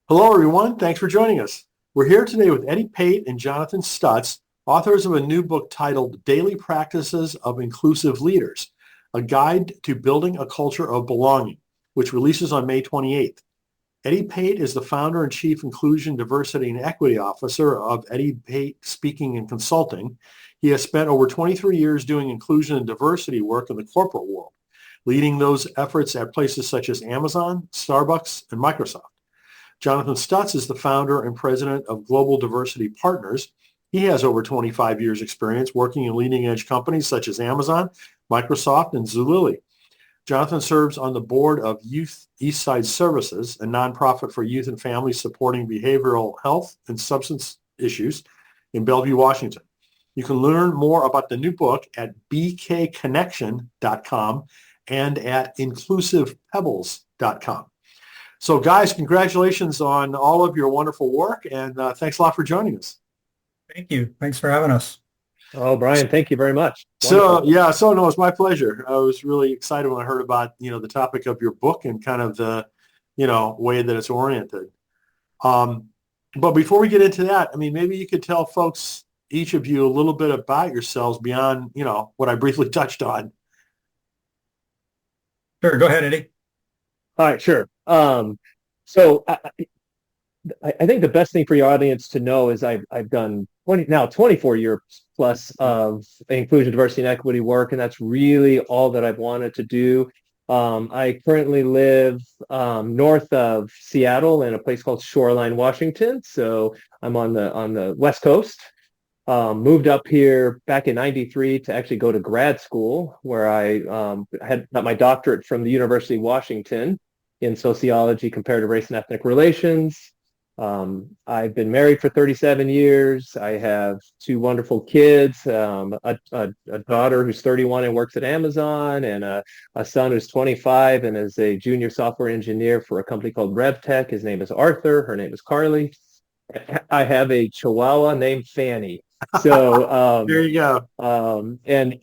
Hello, everyone. Thanks for joining us. We're here today with Eddie Pate and Jonathan Stutz, authors of a new book titled Daily Practices of Inclusive Leaders, a guide to building a culture of belonging, which releases on May 28th. Eddie Pate is the founder and chief inclusion, diversity, and equity officer of Eddie Pate Speaking and Consulting. He has spent over 23 years doing inclusion and diversity work in the corporate world, leading those efforts at places such as Amazon, Starbucks, and Microsoft. Jonathan Stutz is the founder and president of Global Diversity Partners. He has over 25 years experience working in leading edge companies such as Amazon, Microsoft, and Zulily. Jonathan serves on the board of Youth Eastside Services, a nonprofit for youth and families supporting behavioral health and substance issues in Bellevue, Washington. You can learn more about the new book at bkconnection.com and at inclusivepebbles.com. So guys, congratulations on all of your wonderful work, and thanks a lot for joining us. Thank you. Thanks for having us. Oh, Brian, thank you very much. No, it's my pleasure. I was really excited when I heard about, the topic of your book and kind of the, way that it's oriented. But before we get into that, I mean, maybe you could tell folks, each of you, a little bit about yourselves beyond, what I briefly touched on. Sure. Go ahead, Eddie. All right, sure. So I think the best thing for your audience to know is I've done 24 years plus of inclusion, diversity, and equity work, and that's really all that I've wanted to do. I currently live north of Seattle in a place called Shoreline, Washington. So I'm on the West Coast. Moved up here back in '93 to actually go to grad school, where I had got my doctorate from the University of Washington in sociology, comparative race and ethnic relations. I've been married for 37 years. I have two wonderful kids, a daughter who's 31 and works at Amazon, and a son who's 25 and is a junior software engineer for a company called RevTech. His name is Arthur. Her name is Carly. I have a Chihuahua named Fanny. So there you go. And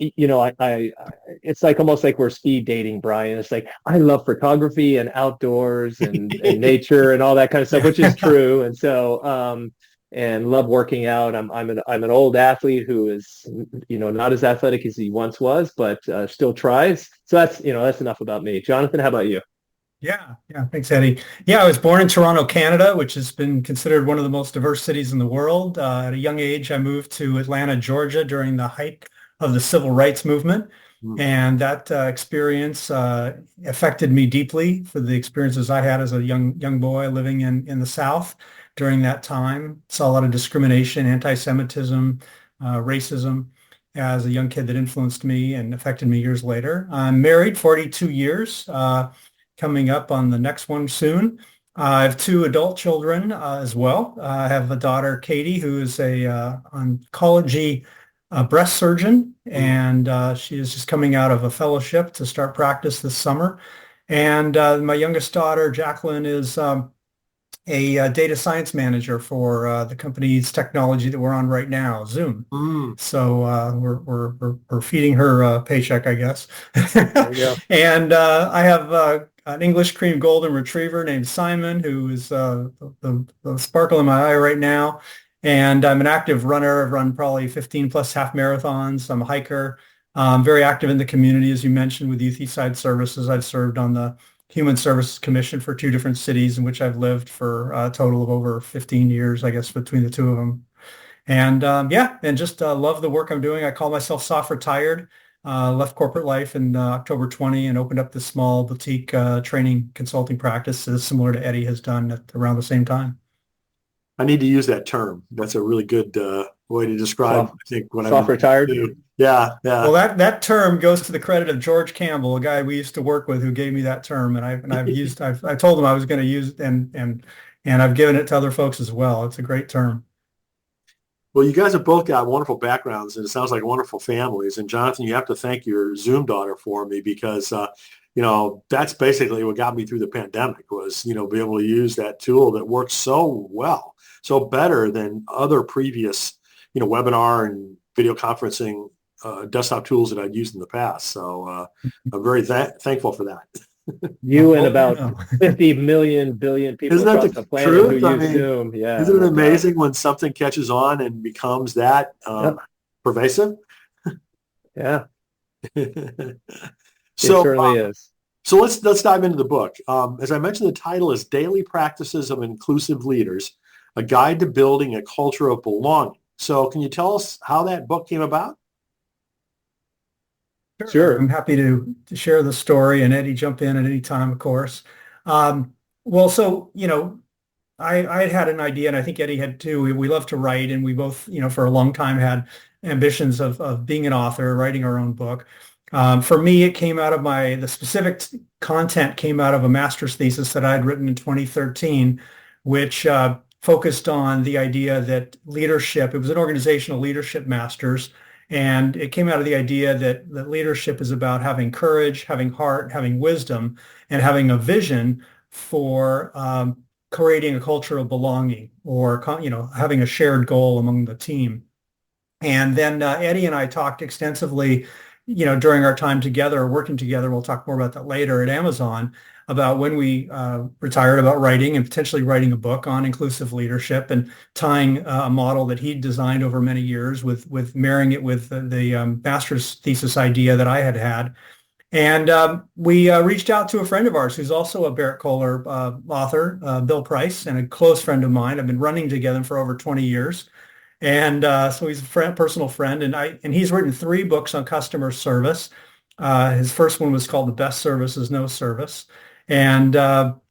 I it's like almost like we're speed dating, Brian. It's like I love photography and outdoors and nature and all that kind of stuff, which is true. And so and love working out. I'm an old athlete who is not as athletic as he once was, but still tries. So that's enough about me. Jonathan, how about you? Yeah. Thanks, Eddie. Yeah, I was born in Toronto, Canada, which has been considered one of the most diverse cities in the world. At a young age, I moved to Atlanta, Georgia during the height of the civil rights movement. And that experience affected me deeply for the experiences I had as a young boy living in the South during that time. Saw a lot of discrimination, anti-Semitism, racism as a young kid that influenced me and affected me years later. I'm married 42 years. Coming up on the next one soon. I have two adult children as well. I have a daughter, Katie, who is a oncology breast surgeon, and she is just coming out of a fellowship to start practice this summer. And my youngest daughter, Jacqueline, is a data science manager for the company's technology that we're on right now, Zoom. So we're feeding her a paycheck, I guess. There you go. And I have an English cream golden retriever named Simon, who is the sparkle in my eye right now. And I'm an active runner. I've run probably 15 plus half marathons. I'm a hiker. I'm very active in the community, as you mentioned, with Youth Eastside Services. I've served on the Human Services Commission for two different cities in which I've lived for a total of over 15 years, I guess, between the two of them. And and just love the work I'm doing. I call myself soft retired. Left corporate life in October 20 and opened up this small boutique training consulting practice similar to Eddie has done at around the same time. I need to use that term. That's a really good way to describe, I think, when soft retired. Yeah. Well, that term goes to the credit of George Campbell, a guy we used to work with who gave me that term, and I told him I was going to use it, and I've given it to other folks as well. It's a great term. Well, you guys have both got wonderful backgrounds, and it sounds like wonderful families. And Jonathan, you have to thank your Zoom daughter for me because, that's basically what got me through the pandemic was, be able to use that tool that works so well, so better than other previous, webinar and video conferencing desktop tools that I'd used in the past. So I'm very thankful for that. You and Oh, about no. 50 million billion people Isn't that across the the planet who truth? I use mean, Zoom. Yeah, isn't it no doubt. amazing when something catches on and becomes that Yep. pervasive? Yeah, it So, certainly is. so let's dive into the book. As I mentioned, the title is "Daily Practices of Inclusive Leaders: A Guide to Building a Culture of Belonging." So, can you tell us how that book came about? Sure. Sure. I'm happy to share the story and Eddie jump in at any time, of course. Well, so, I had an idea and I think Eddie had too. We love to write and we both, for a long time had ambitions of being an author, writing our own book. For me, it came out of the specific content came out of a master's thesis that I had written in 2013, which focused on the idea that leadership, it was an organizational leadership master's, and it came out of the idea that leadership is about having courage, having heart, having wisdom, and having a vision for creating a culture of belonging or, having a shared goal among the team. And then Eddie and I talked extensively, during our time together, working together. We'll talk more about that later at Amazon about when we retired, about writing and potentially writing a book on inclusive leadership and tying a model that he designed over many years with marrying it with the master's thesis idea that I had had. And we reached out to a friend of ours who's also a Barrett Kohler author, Bill Price, and a close friend of mine. I've been running together for over 20 years. And so he's a personal friend, and he's written 3 books on customer service. His first one was called "The Best Service is No Service," and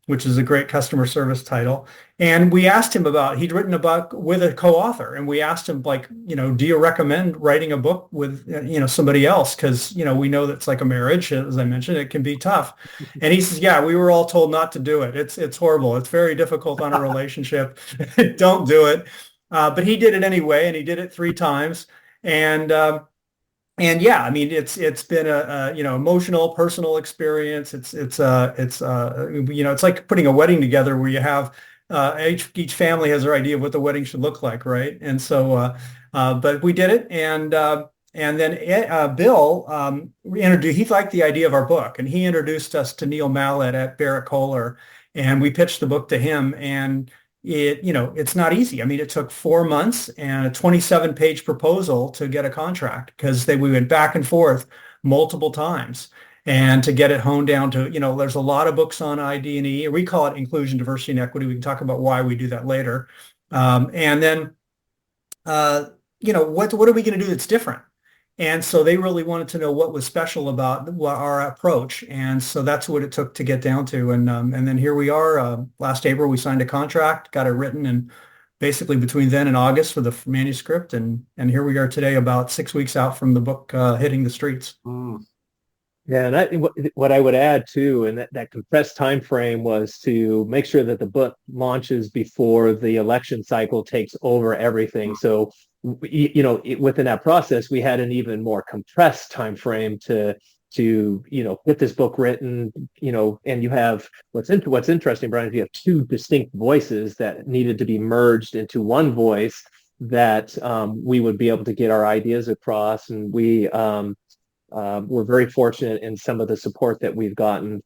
which is a great customer service title. And we asked him he'd written a book with a co-author, and we asked him, like, do you recommend writing a book with somebody else? Because we know that's like a marriage, as I mentioned, it can be tough. And he says, yeah, we were all told not to do it. It's horrible. It's very difficult on a relationship. Don't do it. But he did it anyway, and he did it 3 times. And yeah, I mean, it's been a emotional, personal experience. It's like putting a wedding together where you have each family has their idea of what the wedding should look like, right? And so, but we did it, and then Bill introduced. He liked the idea of our book, and he introduced us to Neil Mallet at Barrett Kohler, and we pitched the book to him. And it's not easy. I mean, it took 4 months and a 27-page proposal to get a contract because we went back and forth multiple times and to get it honed down to, there's a lot of books on ID&E. We call it inclusion, diversity, and equity. We can talk about why we do that later. And then, what are we going to do that's different? And so they really wanted to know what was special about our approach. And so that's what it took to get down to. And then here we are. Last April, we signed a contract, got it written, and basically between then and August for the manuscript. And here we are today, about 6 weeks out from the book hitting the streets. Mm. Yeah, and what I would add too, and that compressed time frame was to make sure that the book launches before the election cycle takes over everything. So, within that process, we had an even more compressed time frame to get this book written. And you have what's interesting, Brian, is you have 2 distinct voices that needed to be merged into one voice that we would be able to get our ideas across, and we're very fortunate in some of the support that we've gotten,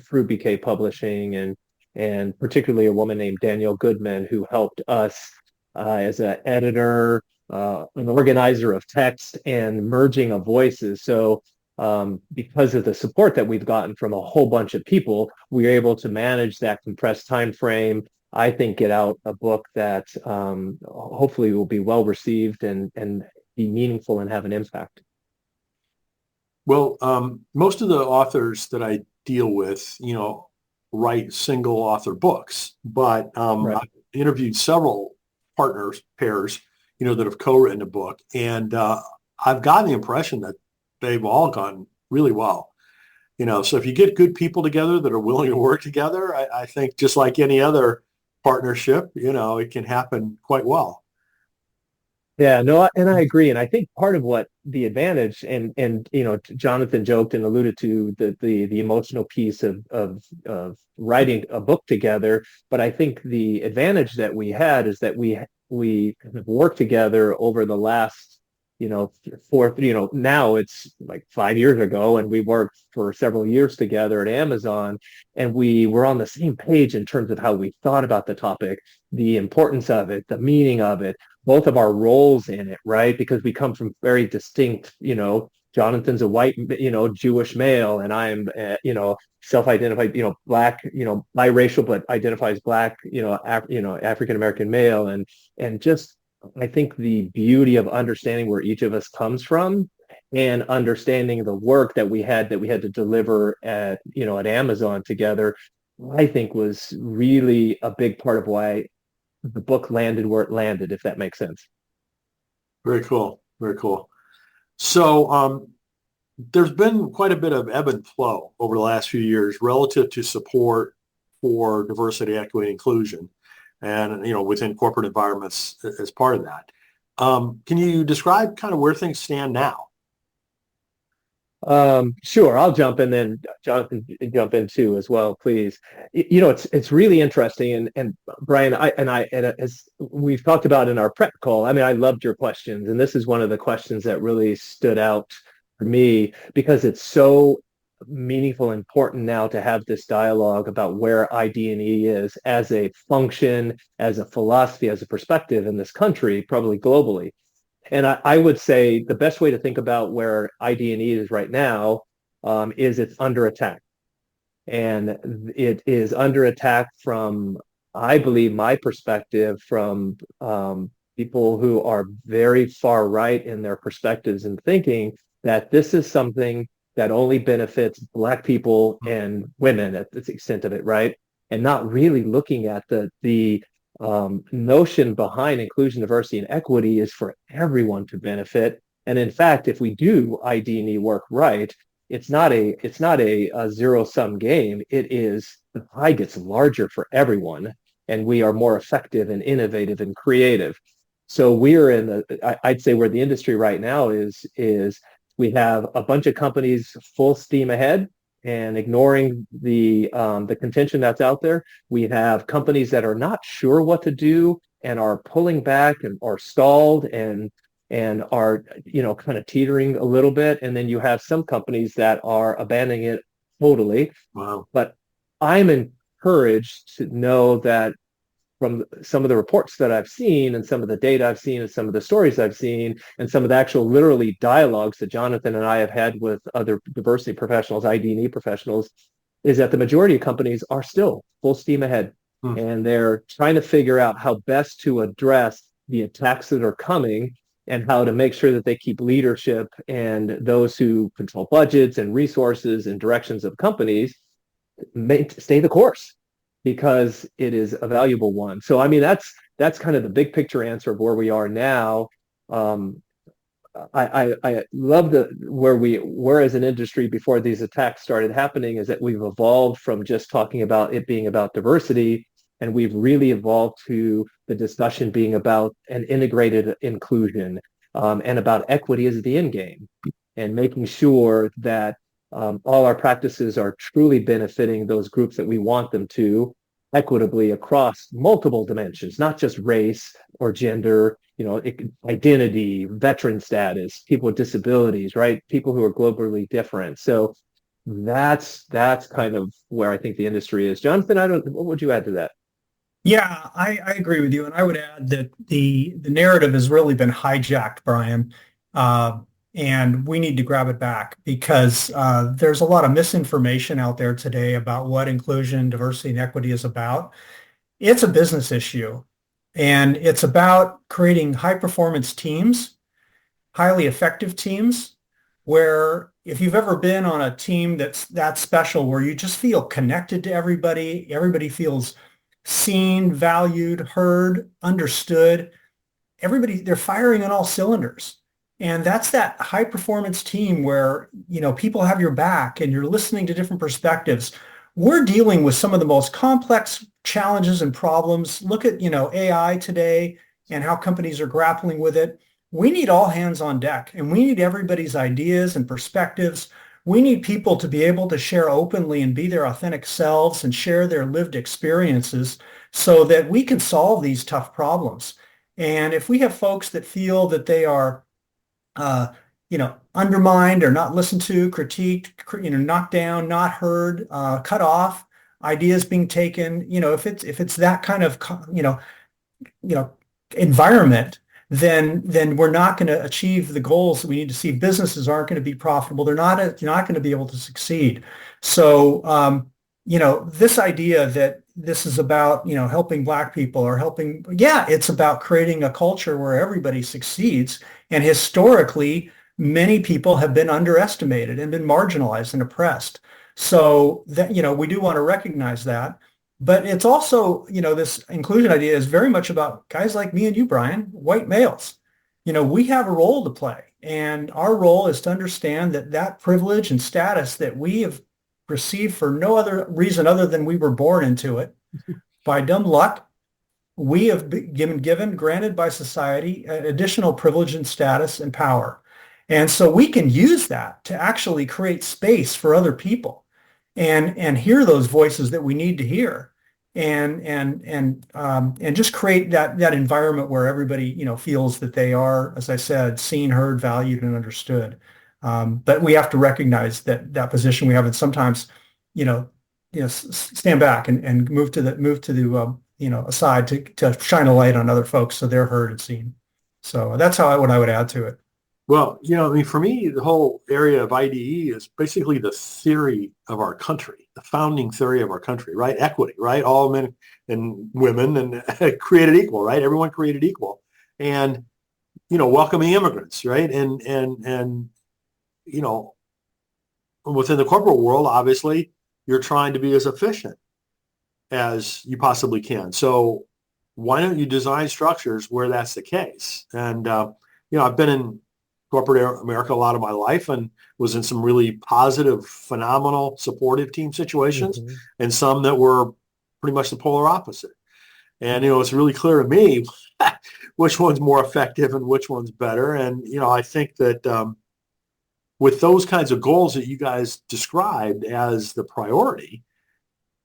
through BK Publishing and particularly a woman named Danielle Goodman who helped us as an editor, an organizer of text, and merging of voices. So because of the support that we've gotten from a whole bunch of people, we are able to manage that compressed time frame. I think get out a book that hopefully will be well received and be meaningful and have an impact. Well, most of the authors that I deal with, write single author books, but Right. I've interviewed several pairs, that have co-written a book, and I've gotten the impression that they've all gone really well. So if you get good people together that are willing to work together, I think just like any other partnership, it can happen quite well. Yeah, no, and I agree. And I think part of what the advantage and Jonathan joked and alluded to the emotional piece of writing a book together. But I think the advantage that we had is that we have worked together over the last now it's like 5 years ago, and we worked for several years together at Amazon, and we were on the same page in terms of how we thought about the topic, the importance of it, the meaning of it, both of our roles in it, right? Because we come from very distinct, Jonathan's a white, Jewish male, and I'm, self-identified, black, biracial, but identifies black, African American male, and just I think the beauty of understanding where each of us comes from and understanding the work that we had to deliver at Amazon together, I think was really a big part of why the book landed where it landed, if that makes sense. Very cool. Very cool. So there's been quite a bit of ebb and flow over the last few years relative to support for diversity, equity, inclusion, and within corporate environments as part of that. Can you describe kind of where things stand now? Sure, I'll jump in, then Jonathan jump in too as well, please. It's really interesting, and Brian, as we've talked about in our prep call, I mean, I loved your questions, and this is one of the questions that really stood out for me because it's so meaningful and important now to have this dialogue about where ID&E is as a function, as a philosophy, as a perspective in this country, probably globally. And I would say the best way to think about where ID&E is right now is it's under attack. And it is under attack from, I believe, my perspective, from people who are very far right in their perspectives and thinking that this is something that only benefits Black people and women at the extent of it, right? And not really looking at the notion behind inclusion, diversity, and equity is for everyone to benefit. And in fact, if we do ID&E work right, it's not a zero-sum game. It is, the pie gets larger for everyone, and we are more effective and innovative and creative. So we're I'd say where the industry right now is we have a bunch of companies full steam ahead and ignoring the contention that's out there. We have companies that are not sure what to do and are pulling back and are stalled and are kind of teetering a little bit. And then you have some companies that are abandoning it totally. Wow. But I'm encouraged to know that from some of the reports that I've seen and some of the data I've seen and some of the stories I've seen and some of the actual literally dialogues that Jonathan and I have had with other diversity professionals, ID&E professionals, is that the majority of companies are still full steam ahead. And they're trying to figure out how best to address the attacks that are coming and how to make sure that they keep leadership and those who control budgets and resources and directions of companies stay the course, because it is a valuable one. So, I mean, that's kind of the big picture answer of where we are now. I love where we were as an industry before these attacks started happening, is that we've evolved from just talking about it being about diversity, and we've really evolved to the discussion being about an integrated inclusion and about equity as the end game, and making sure that all our practices are truly benefiting those groups that we want them to, equitably across multiple dimensions, not just race or gender, identity, veteran status, people with disabilities, right? People who are globally different. So that's kind of where I think the industry is. Jonathan, what would you add to that? Yeah, I agree with you. And I would add that the narrative has really been hijacked, Brian. And we need to grab it back, because there's a lot of misinformation out there today about what inclusion, diversity, and equity is about. It's a business issue, and it's about creating high-performance teams, highly effective teams, where if you've ever been on a team that's that special, where you just feel connected to everybody feels seen, valued, heard, understood, they're firing on all cylinders. And that's that high performance team where, people have your back and you're listening to different perspectives. We're dealing with some of the most complex challenges and problems. Look at, AI today and how companies are grappling with it. We need all hands on deck, and we need everybody's ideas and perspectives. We need people to be able to share openly and be their authentic selves and share their lived experiences so that we can solve these tough problems. And if we have folks that feel that they are undermined or not listened to, critiqued, knocked down, not heard, cut off, ideas being taken. If it's that kind of environment, then we're not going to achieve the goals that we need to see. Businesses aren't going to be profitable. They're not going to be able to succeed. So this idea that this is about helping Black people or it's about creating a culture where everybody succeeds. And historically, many people have been underestimated and been marginalized and oppressed. So that, we do want to recognize that. But it's also, this inclusion idea is very much about guys like me and you, Brian, white males. We have a role to play. And our role is to understand that privilege and status that we have received for no other reason other than we were born into it by dumb luck. We have been granted by society additional privilege and status and power. And so we can use that to actually create space for other people and hear those voices that we need to hear and just create that environment where everybody, feels that they are, as I said, seen, heard, valued, and understood. But we have to recognize that position we have, and sometimes, stand back and move to the aside to shine a light on other folks so they're heard and seen. So that's what I would add to it. Well, for me, the whole area of IDE is basically the theory of our country, the founding theory of our country, right? Equity, right? All men and women and created equal, right? Everyone created equal. And, welcoming immigrants, right? And within the corporate world, obviously, you're trying to be as efficient as you possibly can. So why don't you design structures where that's the case? And, I've been in corporate America a lot of my life and was in some really positive, phenomenal, supportive team situations and some that were pretty much the polar opposite. And, it's really clear to me which one's more effective and which one's better. And, I think that with those kinds of goals that you guys described as the priority,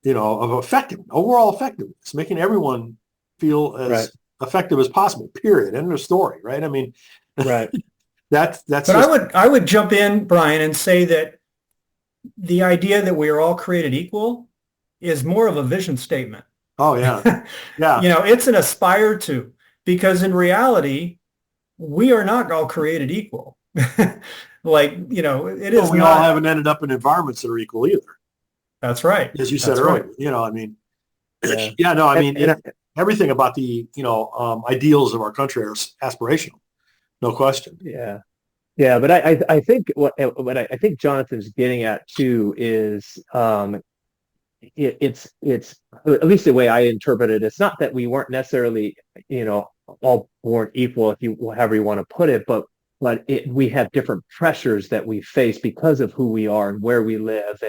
of overall effectiveness, making everyone feel as effective as possible, period. End of story, right? I mean, right. But I would jump in, Brian, and say that the idea that we are all created equal is more of a vision statement. Oh, yeah. Yeah. It's an aspire to, because in reality, we are not all created equal. It is we all haven't ended up in environments that are equal either. That's right. As you said earlier, everything about the, ideals of our country are aspirational. No question. Yeah. Yeah. But I think what I think Jonathan's getting at too is it's at least the way I interpret it, it's not that we weren't necessarily, all born equal, however you want to put it, but we have different pressures that we face because of who we are and where we live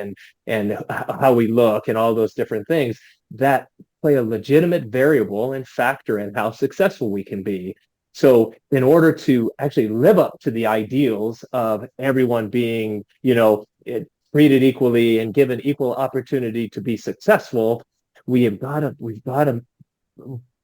and how we look and all those different things that play a legitimate variable and factor in how successful we can be. So in order to actually live up to the ideals of everyone being, treated equally and given equal opportunity to be successful, we've got to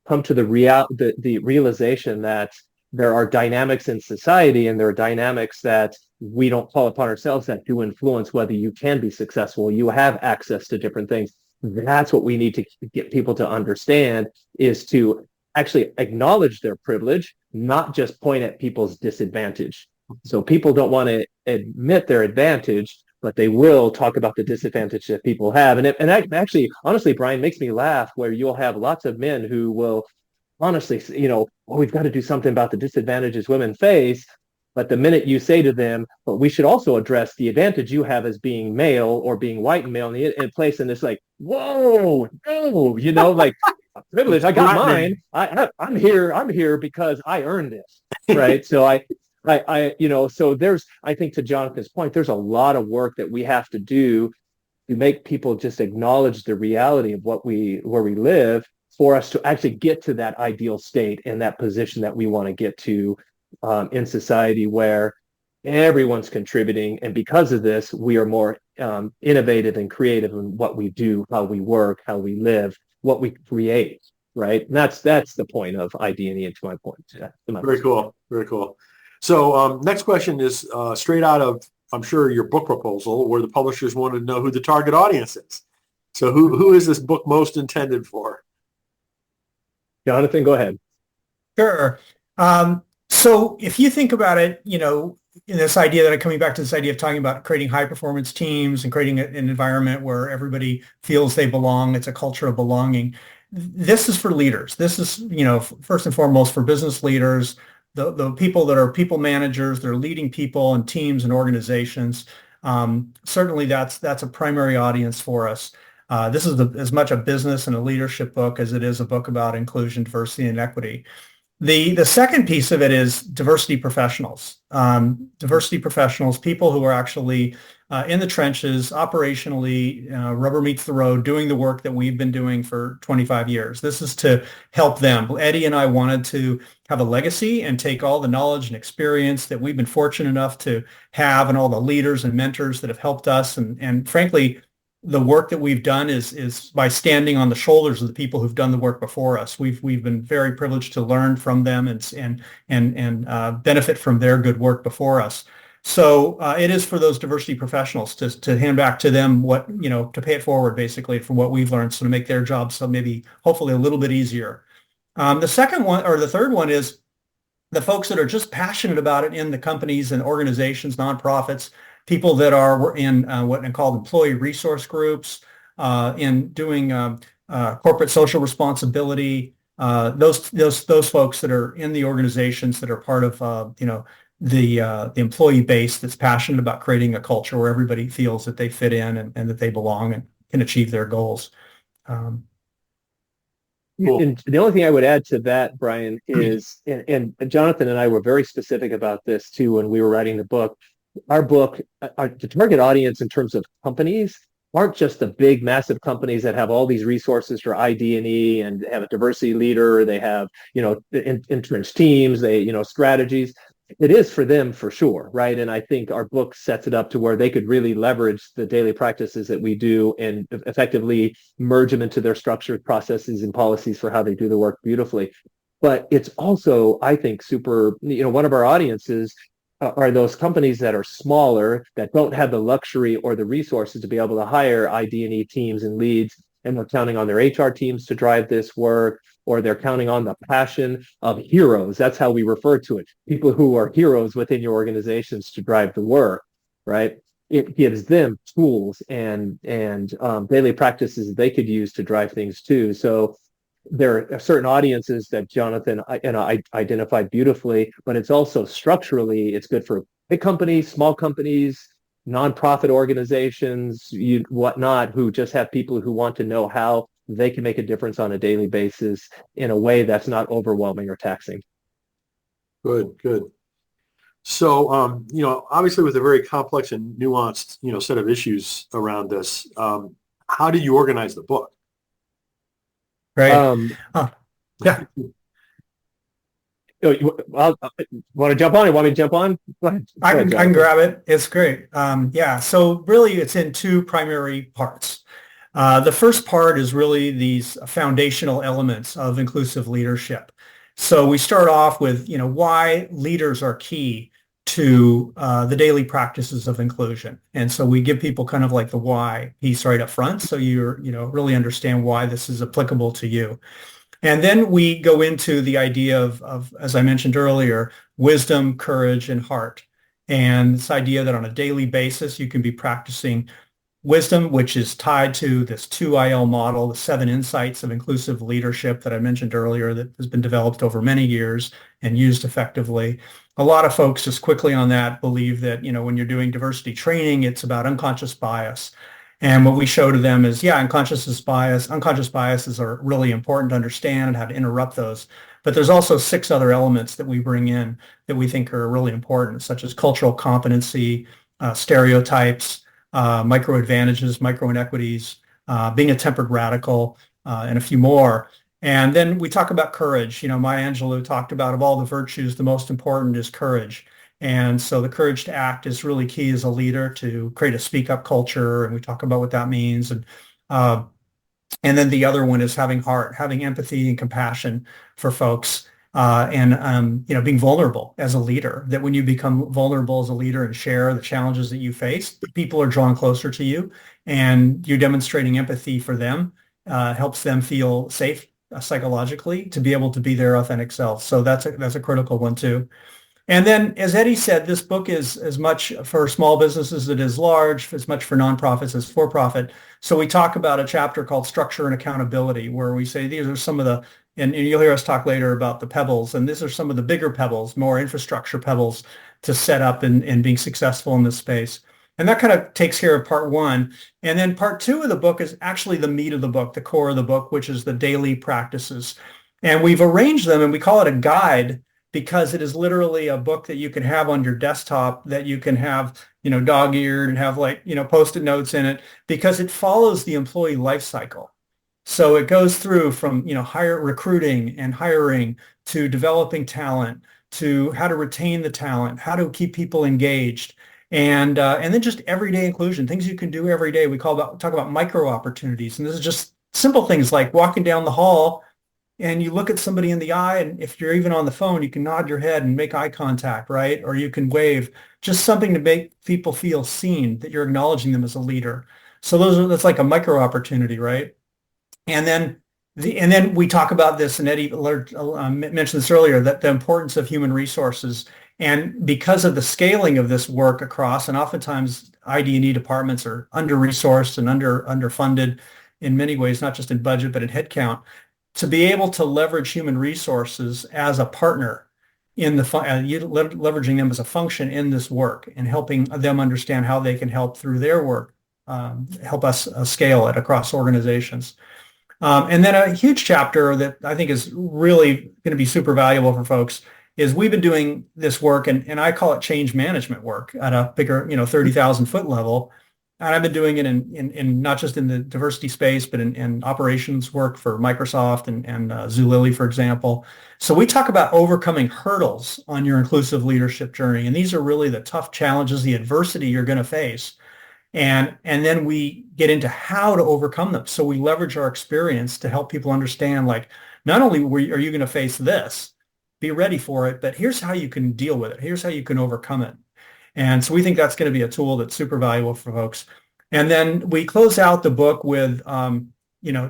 come to the realization that there are dynamics in society and there are dynamics that we don't call upon ourselves that do influence whether you can be successful. You have access to different things. That's what we need to get people to understand, is to actually acknowledge their privilege, not just point at people's disadvantage. So people don't want to admit their advantage, but they will talk about the disadvantage that people have. And actually, honestly, Brian, makes me laugh where you'll have lots of men who will honestly, we've got to do something about the disadvantages women face. But the minute you say to them, but we should also address the advantage you have as being male or being white and male in place, and it's like, whoa, no, like privilege, I got mine. I'm here because I earned it, right? So so there's, I think to Jonathan's point, there's a lot of work that we have to do to make people just acknowledge the reality of where we live, for us to actually get to that ideal state and that position that we want to get to in society where everyone's contributing. And because of this, we are more innovative and creative in what we do, how we work, how we live, what we create, right? And that's the point of ID&E, to my point. Very cool. Very cool. So next question is straight out of, I'm sure, your book proposal, where the publishers wanted to know who the target audience is. So who is this book most intended for? Jonathan, go ahead. Sure. So if you think about it, in this idea that I'm coming back to this idea of talking about creating high performance teams and creating an environment where everybody feels they belong, it's a culture of belonging. This is for leaders. This is, first and foremost for business leaders, the people that are people managers, they're leading people and teams and organizations. Certainly that's a primary audience for us. This is as much a business and a leadership book as it is a book about inclusion, diversity, and equity. The second piece of it is diversity professionals. Diversity professionals, people who are actually in the trenches, operationally, rubber meets the road, doing the work that we've been doing for 25 years. This is to help them. Eddie and I wanted to have a legacy and take all the knowledge and experience that we've been fortunate enough to have and all the leaders and mentors that have helped us. And frankly, the work that we've done is by standing on the shoulders of the people who've done the work before us. We've been very privileged to learn from them and benefit from their good work before us. So it is for those diversity professionals to hand back to them what, to pay it forward basically for what we've learned, so to make their jobs so maybe hopefully a little bit easier. The second one, or the third one, is the folks that are just passionate about it in the companies and organizations, nonprofits, people that are in what are called employee resource groups, in doing corporate social responsibility. Those folks that are in the organizations that are part of the employee base that's passionate about creating a culture where everybody feels that they fit in and that they belong and can achieve their goals. Cool. And the only thing I would add to that, Brian, is, and Jonathan and I were very specific about this too when we were writing the book. Our book, the target audience in terms of companies aren't just the big, massive companies that have all these resources for ID&E and have a diversity leader. They have, entrenched teams, strategies. It is for them for sure, right? And I think our book sets it up to where they could really leverage the daily practices that we do and effectively merge them into their structured processes and policies for how they do the work beautifully. But it's also, I think, super, one of our audiences are those companies that are smaller, that don't have the luxury or the resources to be able to hire ID&E teams and leads, and they're counting on their HR teams to drive this work, or they're counting on the passion of heroes. That's how we refer to it. People who are heroes within your organizations to drive the work, right? It gives them tools and daily practices they could use to drive things too. So there are certain audiences that Jonathan and I identified beautifully, but it's also structurally, it's good for big companies, small companies, nonprofit organizations, whatnot, who just have people who want to know how they can make a difference on a daily basis in a way that's not overwhelming or taxing. Good. So, obviously with a very complex and nuanced, set of issues around this, how do you organize the book? Right. Yeah. Want to jump on? You want me to jump on? Go ahead. I can grab it. It's great. So really it's in two primary parts. The first part is really these foundational elements of inclusive leadership. So we start off with, why leaders are key to the daily practices of inclusion. And so we give people kind of like the why piece right up front, so you're, really understand why this is applicable to you. And then we go into the idea of, as I mentioned earlier, wisdom, courage, and heart. And this idea that on a daily basis, you can be practicing wisdom, which is tied to this 2IL model, the 7 insights of inclusive leadership that I mentioned earlier, that has been developed over many years and used effectively. A lot of folks just quickly on that believe that, when you're doing diversity training, it's about unconscious bias. And what we show to them is, unconscious biases are really important to understand and how to interrupt those. But there's also 6 other elements that we bring in that we think are really important, such as cultural competency, stereotypes, micro advantages, micro inequities, being a tempered radical, and a few more. And then we talk about courage. Maya Angelou talked about, of all the virtues, the most important is courage. And so the courage to act is really key as a leader, to create a speak up culture. And we talk about what that means. And then the other one is having heart, having empathy and compassion for folks. being vulnerable as a leader, that when you become vulnerable as a leader and share the challenges that you face, people are drawn closer to you, and you're demonstrating empathy for them, helps them feel safe psychologically to be able to be their authentic self. So that's a critical one too. And then, as Eddie said, this book is as much for small businesses as it is large, as much for nonprofits as for profit. So we talk about a chapter called Structure and Accountability, where we say these are some of the, and you'll hear us talk later about the pebbles, and these are some of the bigger pebbles, more infrastructure pebbles to set up and being successful in this space. And that kind of takes care of part one. And then part two of the book is actually the meat of the book, the core of the book, which is the daily practices. And we've arranged them, and we call it a guide, because it is literally a book that you can have on your desktop, that you can have, dog-eared and have Post-it notes in it, because it follows the employee life cycle. So it goes through from, recruiting and hiring to developing talent, to how to retain the talent, how to keep people engaged, and then just everyday inclusion, things you can do every day. We talk about micro opportunities. And this is just simple things like walking down the hall and you look at somebody in the eye, and if you're even on the phone, you can nod your head and make eye contact, right? Or you can wave, just something to make people feel seen, that you're acknowledging them as a leader. So that's like a micro opportunity, right? And then we talk about this, and Eddie mentioned this earlier, that the importance of human resources. And because of the scaling of this work across, and oftentimes ID&E departments are under-resourced and underfunded in many ways, not just in budget, but in headcount, to be able to leverage human resources as a partner in leveraging them as a function in this work and helping them understand how they can help through their work, help us scale it across organizations. And then a huge chapter that I think is really going to be super valuable for folks is we've been doing this work, and I call it change management work at a bigger, 30,000 foot level. And I've been doing it in not just in the diversity space, but in operations work for Microsoft and Zulily, for example. So we talk about overcoming hurdles on your inclusive leadership journey. And these are really the tough challenges, the adversity you're going to face. And then we get into how to overcome them. So we leverage our experience to help people understand, like, not only are you going to face this, be ready for it, but here's how you can deal with it. Here's how you can overcome it. And so we think that's going to be a tool that's super valuable for folks. And then we close out the book with,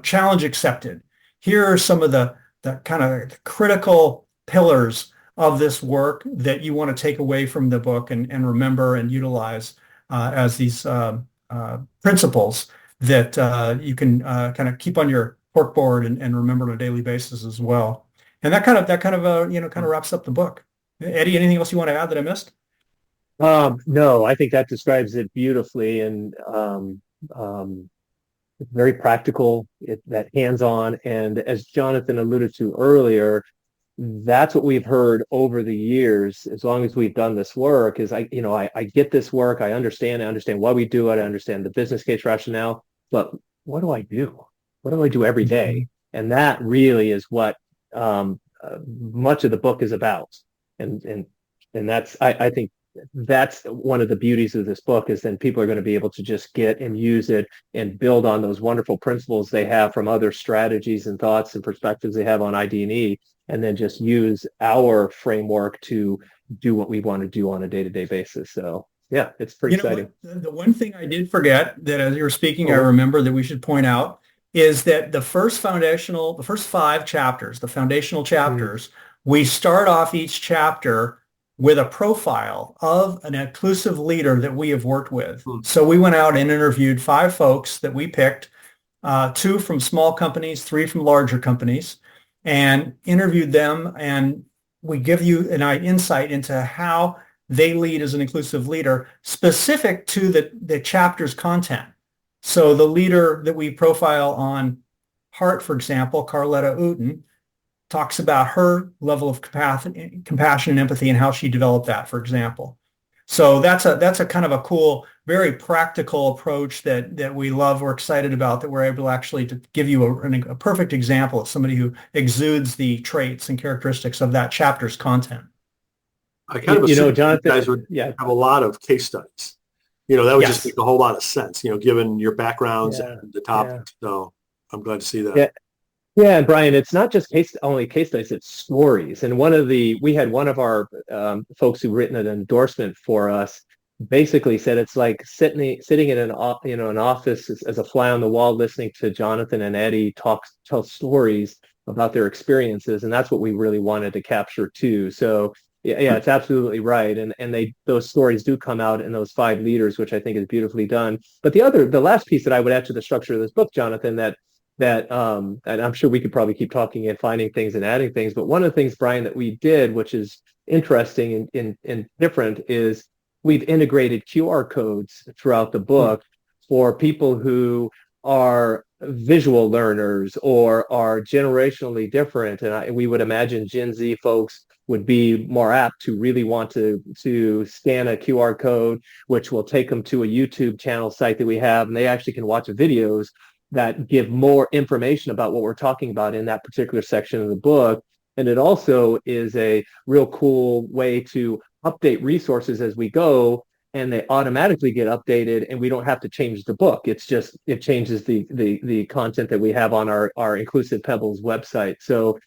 challenge accepted. Here are some of the kind of critical pillars of this work that you want to take away from the book and remember and utilize as these principles that you can kind of keep on your corkboard and remember on a daily basis as well. And that kind of wraps up the book. Eddie, anything else you want to add that I missed? No, I think that describes it beautifully, and very practical, that hands-on. And as Jonathan alluded to earlier, that's what we've heard over the years, as long as we've done this work, is I get this work, I understand why we do it, I understand the business case rationale, but what do I do? What do I do every day? And that really is what much of the book is about. And that's, I think, that's one of the beauties of this book, is then people are going to be able to just get and use it and build on those wonderful principles they have from other strategies and thoughts and perspectives they have on ID&E, and then just use our framework to do what we want to do on a day-to-day basis. So yeah, it's pretty exciting. The one thing I did forget that as you were speaking, I remember that we should point out is that the first 5 chapters, the foundational chapters, we start off each chapter with a profile of an inclusive leader that we have worked with. So we went out and interviewed 5 folks that we picked, 2 from small companies, 3 from larger companies, and interviewed them. And we give you an insight into how they lead as an inclusive leader, specific to the chapter's content. So the leader that we profile on Heart, for example, Carletta Uten, talks about her level of compassion and empathy and how she developed that, for example. So that's a kind of a cool, very practical approach that we love. We're excited about, that we're able actually to give you a perfect example of somebody who exudes the traits and characteristics of that chapter's content. I kind of assume Jonathan, you guys would have a lot of case studies. That would just make a whole lot of sense, given your backgrounds and the topics. So I'm glad to see that. Yeah. Yeah, and Brian, it's not just only case studies, it's stories. And we had one of our folks who written an endorsement for us basically said it's like sitting in an office as a fly on the wall, listening to Jonathan and Eddie tell stories about their experiences. And that's what we really wanted to capture too. So yeah, it's absolutely right. And those stories do come out in those five leaders, which I think is beautifully done. But the last piece that I would add to the structure of this book, Jonathan, and I'm sure we could probably keep talking and finding things and adding things. But one of the things, Brian, that we did, which is interesting and different, is we've integrated QR codes throughout the book for people who are visual learners or are generationally different. And we would imagine Gen Z folks would be more apt to really want to scan a QR code, which will take them to a YouTube channel site that we have, and they actually can watch videos that give more information about what we're talking about in that particular section of the book. And it also is a real cool way to update resources as we go, and they automatically get updated, and we don't have to change the book. It changes the content that we have on our Inclusive Pebbles website. So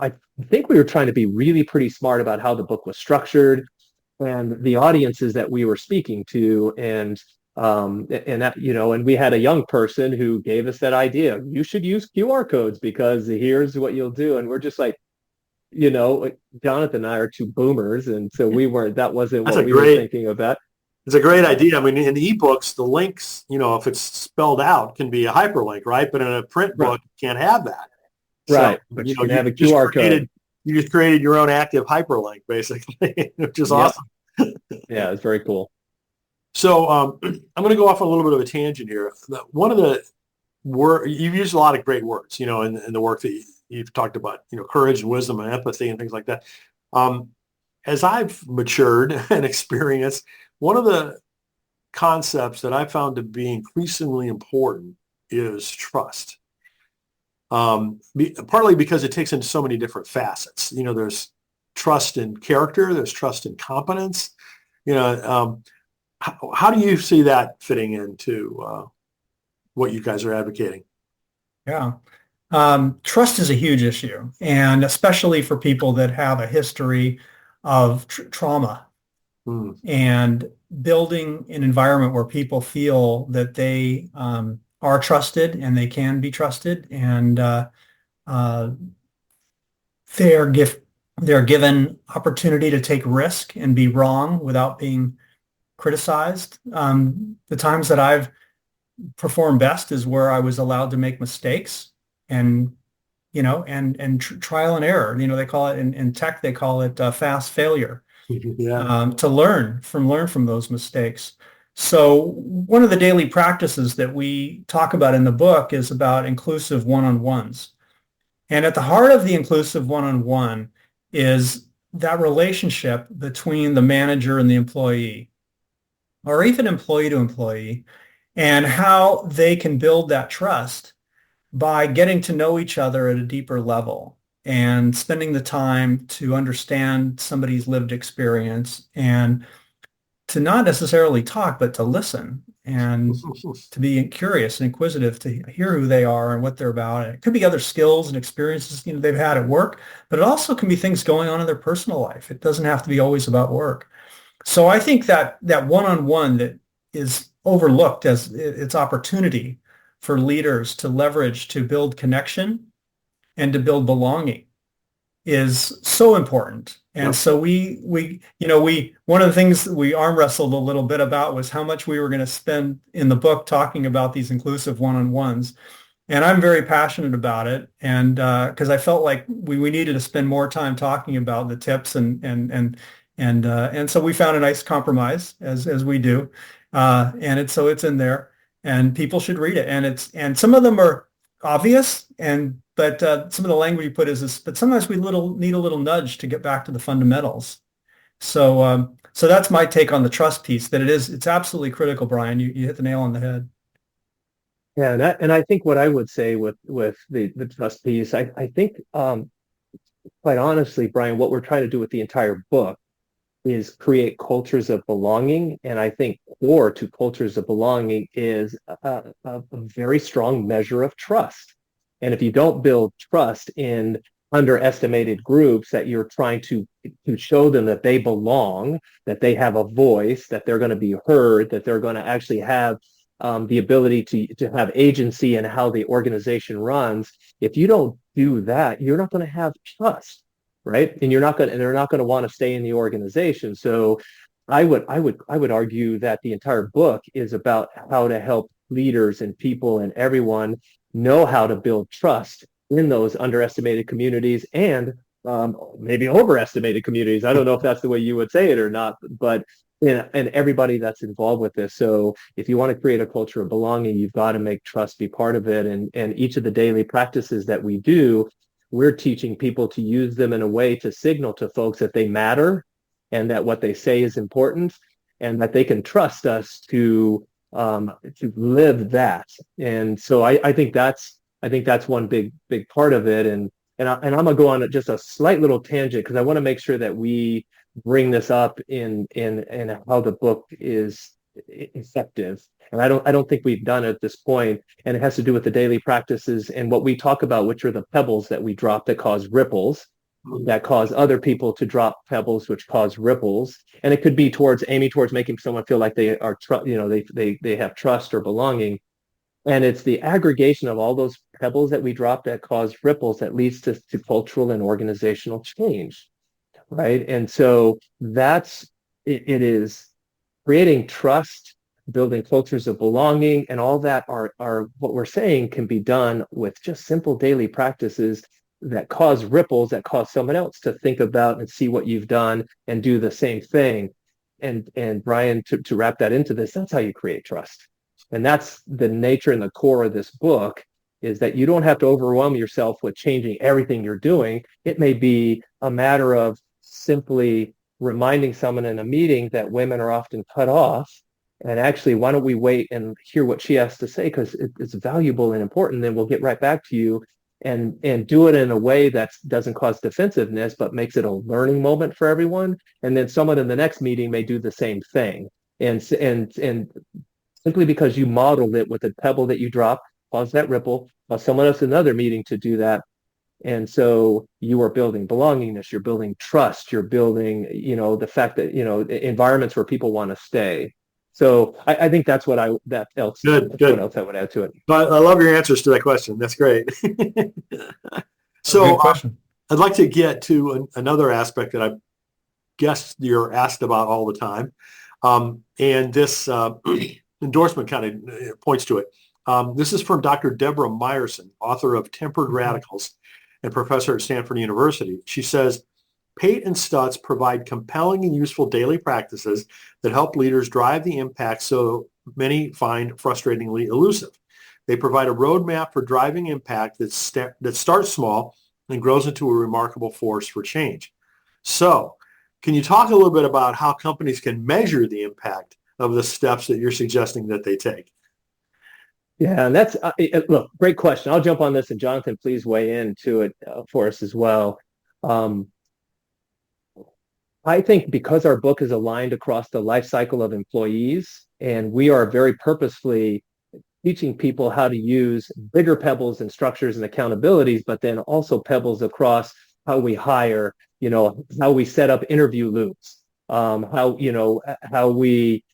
I think we were trying to be really pretty smart about how the book was structured and the audiences that we were speaking to. And we had a young person who gave us that idea. You should use QR codes because here's what you'll do. And we're just like, Jonathan and I are two boomers. And so that wasn't what we were thinking of that. It's a great idea. I mean, in ebooks, the links, if it's spelled out, can be a hyperlink, right? But in a print book, you can't have that. Right. So, but you can have a QR code. You just created your own active hyperlink, basically, which is awesome. Yeah, it's very cool. So I'm going to go off on a little bit of a tangent here. One of the you've used a lot of great words, in the work that you've talked about, courage and wisdom and empathy and things like that. As I've matured and experienced, one of the concepts that I found to be increasingly important is trust. Partly because it takes in so many different facets. There's trust in character, there's trust in competence. How do you see that fitting into what you guys are advocating? Yeah. Trust is a huge issue, and especially for people that have a history of trauma and building an environment where people feel that they are trusted and they can be trusted, and they're given opportunity to take risk and be wrong without being criticized. The times that I've performed best is where I was allowed to make mistakes and trial and error. They call it in tech, they call it fast failure. Yeah. To learn from those mistakes. So one of the daily practices that we talk about in the book is about inclusive one-on-ones. And at the heart of the inclusive one-on-one is that relationship between the manager and the employee, or even employee to employee, and how they can build that trust by getting to know each other at a deeper level and spending the time to understand somebody's lived experience and to not necessarily talk, but to listen and to be curious and inquisitive, to hear who they are and what they're about. And it could be other skills and experiences they've had at work, but it also can be things going on in their personal life. It doesn't have to be always about work. So I think that one-on-one that is overlooked as its opportunity for leaders to leverage to build connection and to build belonging is so important. And so we one of the things that we arm wrestled a little bit about was how much we were going to spend in the book talking about these inclusive one-on-ones. And I'm very passionate about it, and because I felt like we needed to spend more time talking about the tips and so we found a nice compromise as we do, and it's in there, and people should read it. And some of them are obvious, but some of the language you put but sometimes we need a little nudge to get back to the fundamentals. So that's my take on the trust piece. That it's absolutely critical, Brian. You hit the nail on the head. Yeah, and I think what I would say with the trust piece, I think quite honestly, Brian, what we're trying to do with the entire book is create cultures of belonging. And I think core to cultures of belonging is a very strong measure of trust. And if you don't build trust in underestimated groups, that you're trying to show them that they belong, that they have a voice, that they're going to be heard, that they're going to actually have the ability to have agency in how the organization runs. If you don't do that, you're not going to have trust, right? And they're not going to want to stay in the organization. So I would argue that the entire book is about how to help leaders and people and everyone know how to build trust in those underestimated communities and maybe overestimated communities. I don't know if that's the way you would say it or not, but and everybody that's involved with this. So if you want to create a culture of belonging, you've got to make trust be part of it. And each of the daily practices that we do, we're teaching people to use them in a way to signal to folks that they matter and that what they say is important and that they can trust us to live that. And so I think that's one big part of it. And I'm gonna go on just a slight little tangent because I want to make sure that we bring this up in how the book is effective. And I don't think we've done it at this point. And it has to do with the daily practices and what we talk about, which are the pebbles that we drop that cause ripples, that cause other people to drop pebbles, which cause ripples. And it could be aiming towards making someone feel like they are, they have trust or belonging. And it's the aggregation of all those pebbles that we drop that cause ripples that leads to cultural and organizational change, right? And so it is creating trust, building cultures of belonging, and all that are what we're saying can be done with just simple daily practices that cause ripples, that cause someone else to think about and see what you've done and do the same thing. And Brian, to wrap that into this, that's how you create trust. And that's the nature and the core of this book, is that you don't have to overwhelm yourself with changing everything you're doing. It may be a matter of simply reminding someone in a meeting that women are often cut off. And actually, why don't we wait and hear what she has to say, because it's valuable and important. Then we'll get right back to you and do it in a way that doesn't cause defensiveness, but makes it a learning moment for everyone. And then someone in the next meeting may do the same thing. And simply because you modeled it with a pebble that you drop, cause that ripple, cause someone else in another meeting to do that. And so you are building belongingness, you're building trust, you're building, the fact that, environments where people want to stay. So I think that's what else I would add to it. But I love your answers to that question. That's great. So good question. I'd like to get to another aspect that I guess you're asked about all the time. And this endorsement kind of points to it. This is from Dr. Deborah Meyerson, author of Tempered Radicals and professor at Stanford University. She says, Pate and Stutz provide compelling and useful daily practices that help leaders drive the impact so many find frustratingly elusive. They provide a roadmap for driving impact that starts small and grows into a remarkable force for change. So, can you talk a little bit about how companies can measure the impact of the steps that you're suggesting that they take? Yeah, and that's look, great question. I'll jump on this, and Jonathan, please weigh in to it for us as well. I think because our book is aligned across the life cycle of employees, and we are very purposefully teaching people how to use bigger pebbles and structures and accountabilities, but then also pebbles across how we hire, how we set up interview loops, how we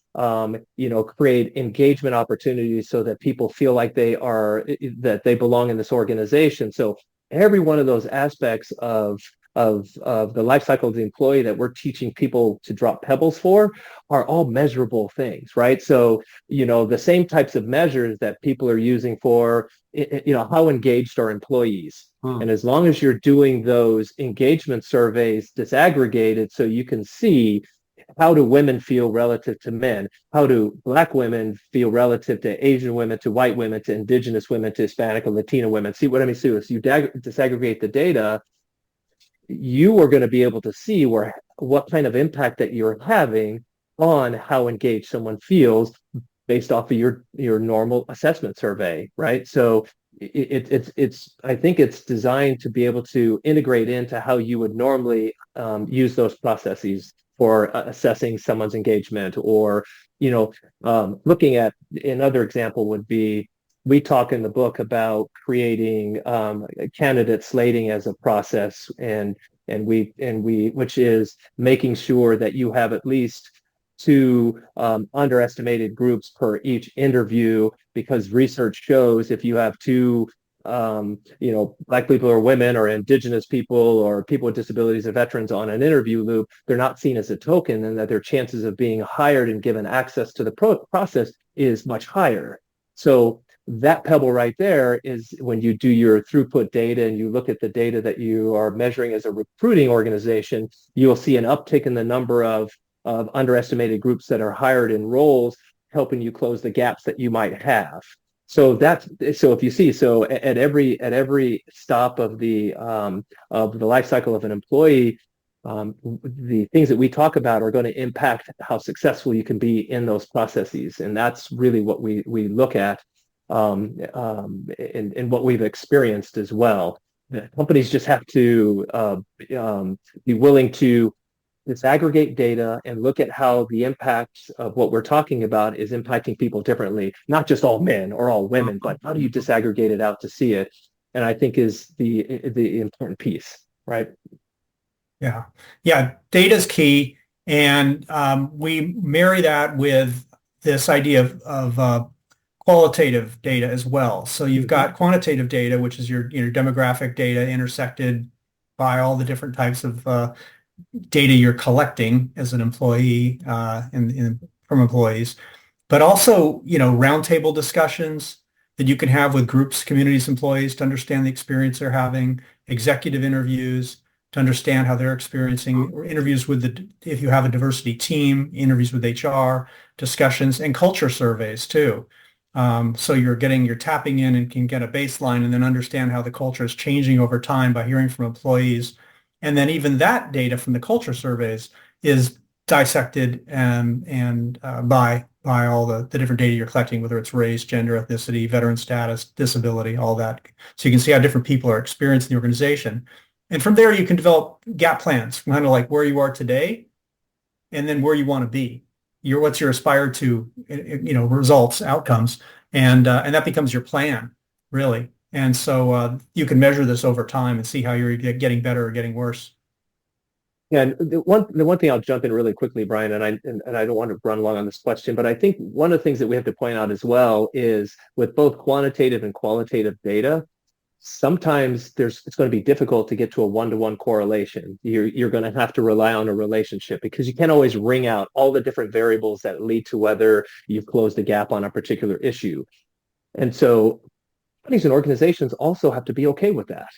create engagement opportunities so that people feel like that they belong in this organization. So every one of those aspects of the life cycle of the employee that we're teaching people to drop pebbles for are all measurable things, right? So, the same types of measures that people are using for, how engaged are employees. And as long as you're doing those engagement surveys disaggregated so you can see how do women feel relative to men, how do Black women feel relative to Asian women, to white women, to Indigenous women, to Hispanic and Latino women. See what I mean? So you disaggregate the data, you are going to be able to see what kind of impact that you're having on how engaged someone feels based off of your normal assessment survey, right? So I think it's designed to be able to integrate into how you would normally use those processes for assessing someone's engagement, or looking at another example would be we talk in the book about creating candidate slating as a process, and we which is making sure that you have at least two underestimated groups per each interview, because research shows if you have two Black people or women or indigenous people or people with disabilities or veterans on an interview loop, they're not seen as a token, and that their chances of being hired and given access to the process is much higher. So that pebble right there is when you do your throughput data and you look at the data that you are measuring as a recruiting organization, you'll see an uptick in the number of underestimated groups that are hired in roles, helping you close the gaps that you might have. So if you see, so at every stop of the life cycle of an employee, the things that we talk about are going to impact how successful you can be in those processes, and that's really what we look at in what we've experienced as well. The companies just have to be willing to disaggregate data and look at how the impact of what we're talking about is impacting people differently, not just all men or all women, but how do you disaggregate it out to see it? And I think is the important piece, right? Yeah. Yeah. Data's key. And we marry that with this idea of qualitative data as well. So you've got quantitative data, which is your demographic data intersected by all the different types of data you're collecting as an employee from employees, but also, roundtable discussions that you can have with groups, communities, employees to understand the experience they're having, executive interviews to understand how they're experiencing, or interviews with if you have a diversity team, interviews with HR, discussions, and culture surveys too. So you're tapping in and can get a baseline and then understand how the culture is changing over time by hearing from employees. And then even that data from the culture surveys is dissected by all the different data you're collecting, whether it's race, gender, ethnicity, veteran status, disability, all that. So you can see how different people are experiencing the organization. And from there, you can develop gap plans, kind of like where you are today and then where you want to be. What's your aspired to, results, outcomes, and that becomes your plan, really. And so you can measure this over time and see how you're getting better or getting worse. Yeah, and the one thing I'll jump in really quickly, Brian, and I don't want to run long on this question, but I think one of the things that we have to point out as well is with both quantitative and qualitative data, sometimes it's going to be difficult to get to a one-to-one correlation. You're going to have to rely on a relationship because you can't always wring out all the different variables that lead to whether you've closed a gap on a particular issue. And so companies and organizations also have to be okay with that.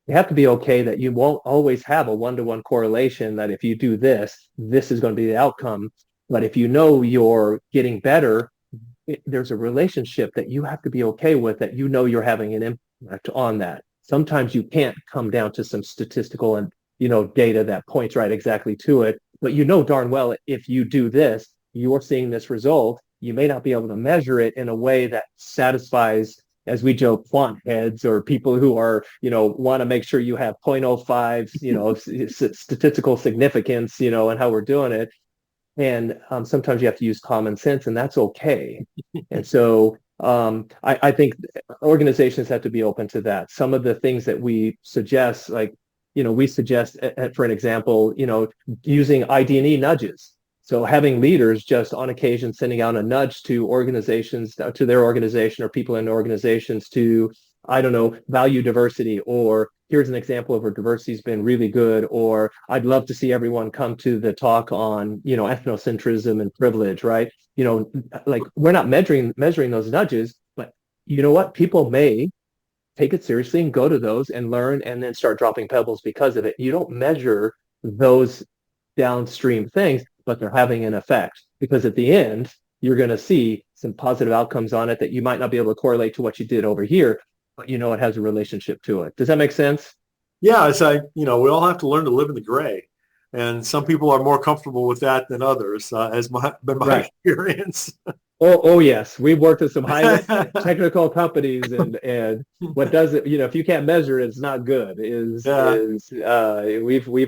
You have to be okay that you won't always have a one-to-one correlation, that if you do this, this is going to be the outcome. But if you know you're getting better, there's a relationship that you have to be okay with, that you're having an impact on that. Sometimes you can't come down to some statistical and data that points right exactly to it, but darn well if you do this, you're seeing this result. You may not be able to measure it in a way that satisfies, as we joke, quant heads or people who are, want to make sure you have 0.05, statistical significance, and how we're doing it. And sometimes you have to use common sense, and that's okay. And so I think organizations have to be open to that. Some of the things that we suggest, like, we suggest, for an example, using ID&E nudges. So having leaders just on occasion sending out a nudge to organizations, to their organization or people in organizations to, value diversity, or here's an example of where diversity's been really good, or I'd love to see everyone come to the talk on, ethnocentrism and privilege, right? Like, we're not measuring those nudges, but you know what? People may take it seriously and go to those and learn and then start dropping pebbles because of it. You don't measure those downstream things, but they're having an effect, because at the end, you're going to see some positive outcomes on it that you might not be able to correlate to what you did over here, but it has a relationship to it. Does that make sense? Yeah, it's like, we all have to learn to live in the gray. And some people are more comfortable with that than others, been my Right. experience. Oh, yes. We've worked with some high technical companies, and what does it, if you can't measure it, it's not good. We've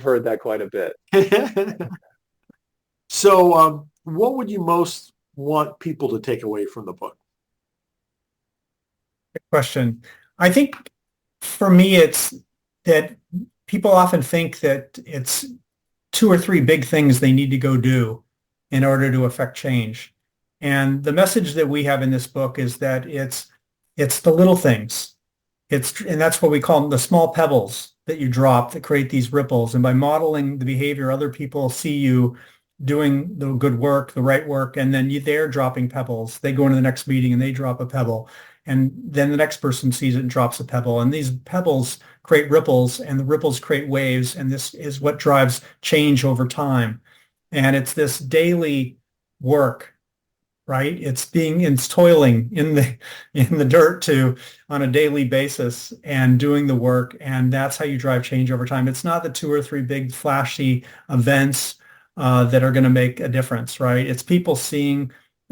heard that quite a bit. So what would you most want people to take away from the book? Good question. I think for me, it's that people often think that it's two or three big things they need to go do in order to affect change. And the message that we have in this book is that it's the little things. And that's what we call them, the small pebbles that you drop that create these ripples. And by modeling the behavior, other people see you doing the good work, the right work, and then they're dropping pebbles. They go into the next meeting and they drop a pebble. And then the next person sees it and drops a pebble. And these pebbles create ripples, and the ripples create waves. And this is what drives change over time. And it's this daily work, right? It's toiling in the dirt on a daily basis and doing the work. And that's how you drive change over time. It's not the two or three big flashy events that are going to make a difference, right? It's people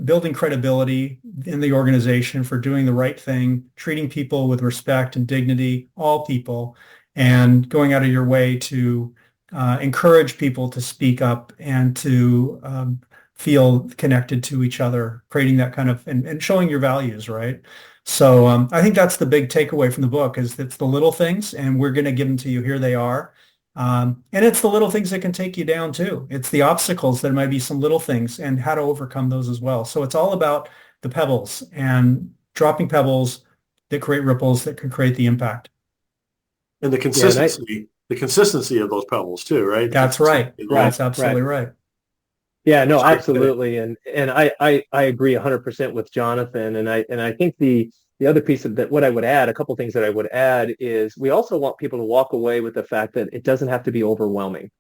building credibility in the organization for doing the right thing, treating people with respect and dignity, all people, and going out of your way to encourage people to speak up and to feel connected to each other, creating that kind of, and showing your values, right? So I think that's the big takeaway from the book is it's the little things, and we're going to give them to you. Here they are. And it's the little things that can take you down too. It's the obstacles that might be some little things and how to overcome those as well. So it's all about the pebbles and dropping pebbles that create ripples that can create the impact. And the consistency of those pebbles too, right? That's right. That's absolutely right. Yeah, no, absolutely. And I agree 100% with Jonathan. And I think the other piece of that, what I would add, a couple of things that I would add is we also want people to walk away with the fact that it doesn't have to be overwhelming.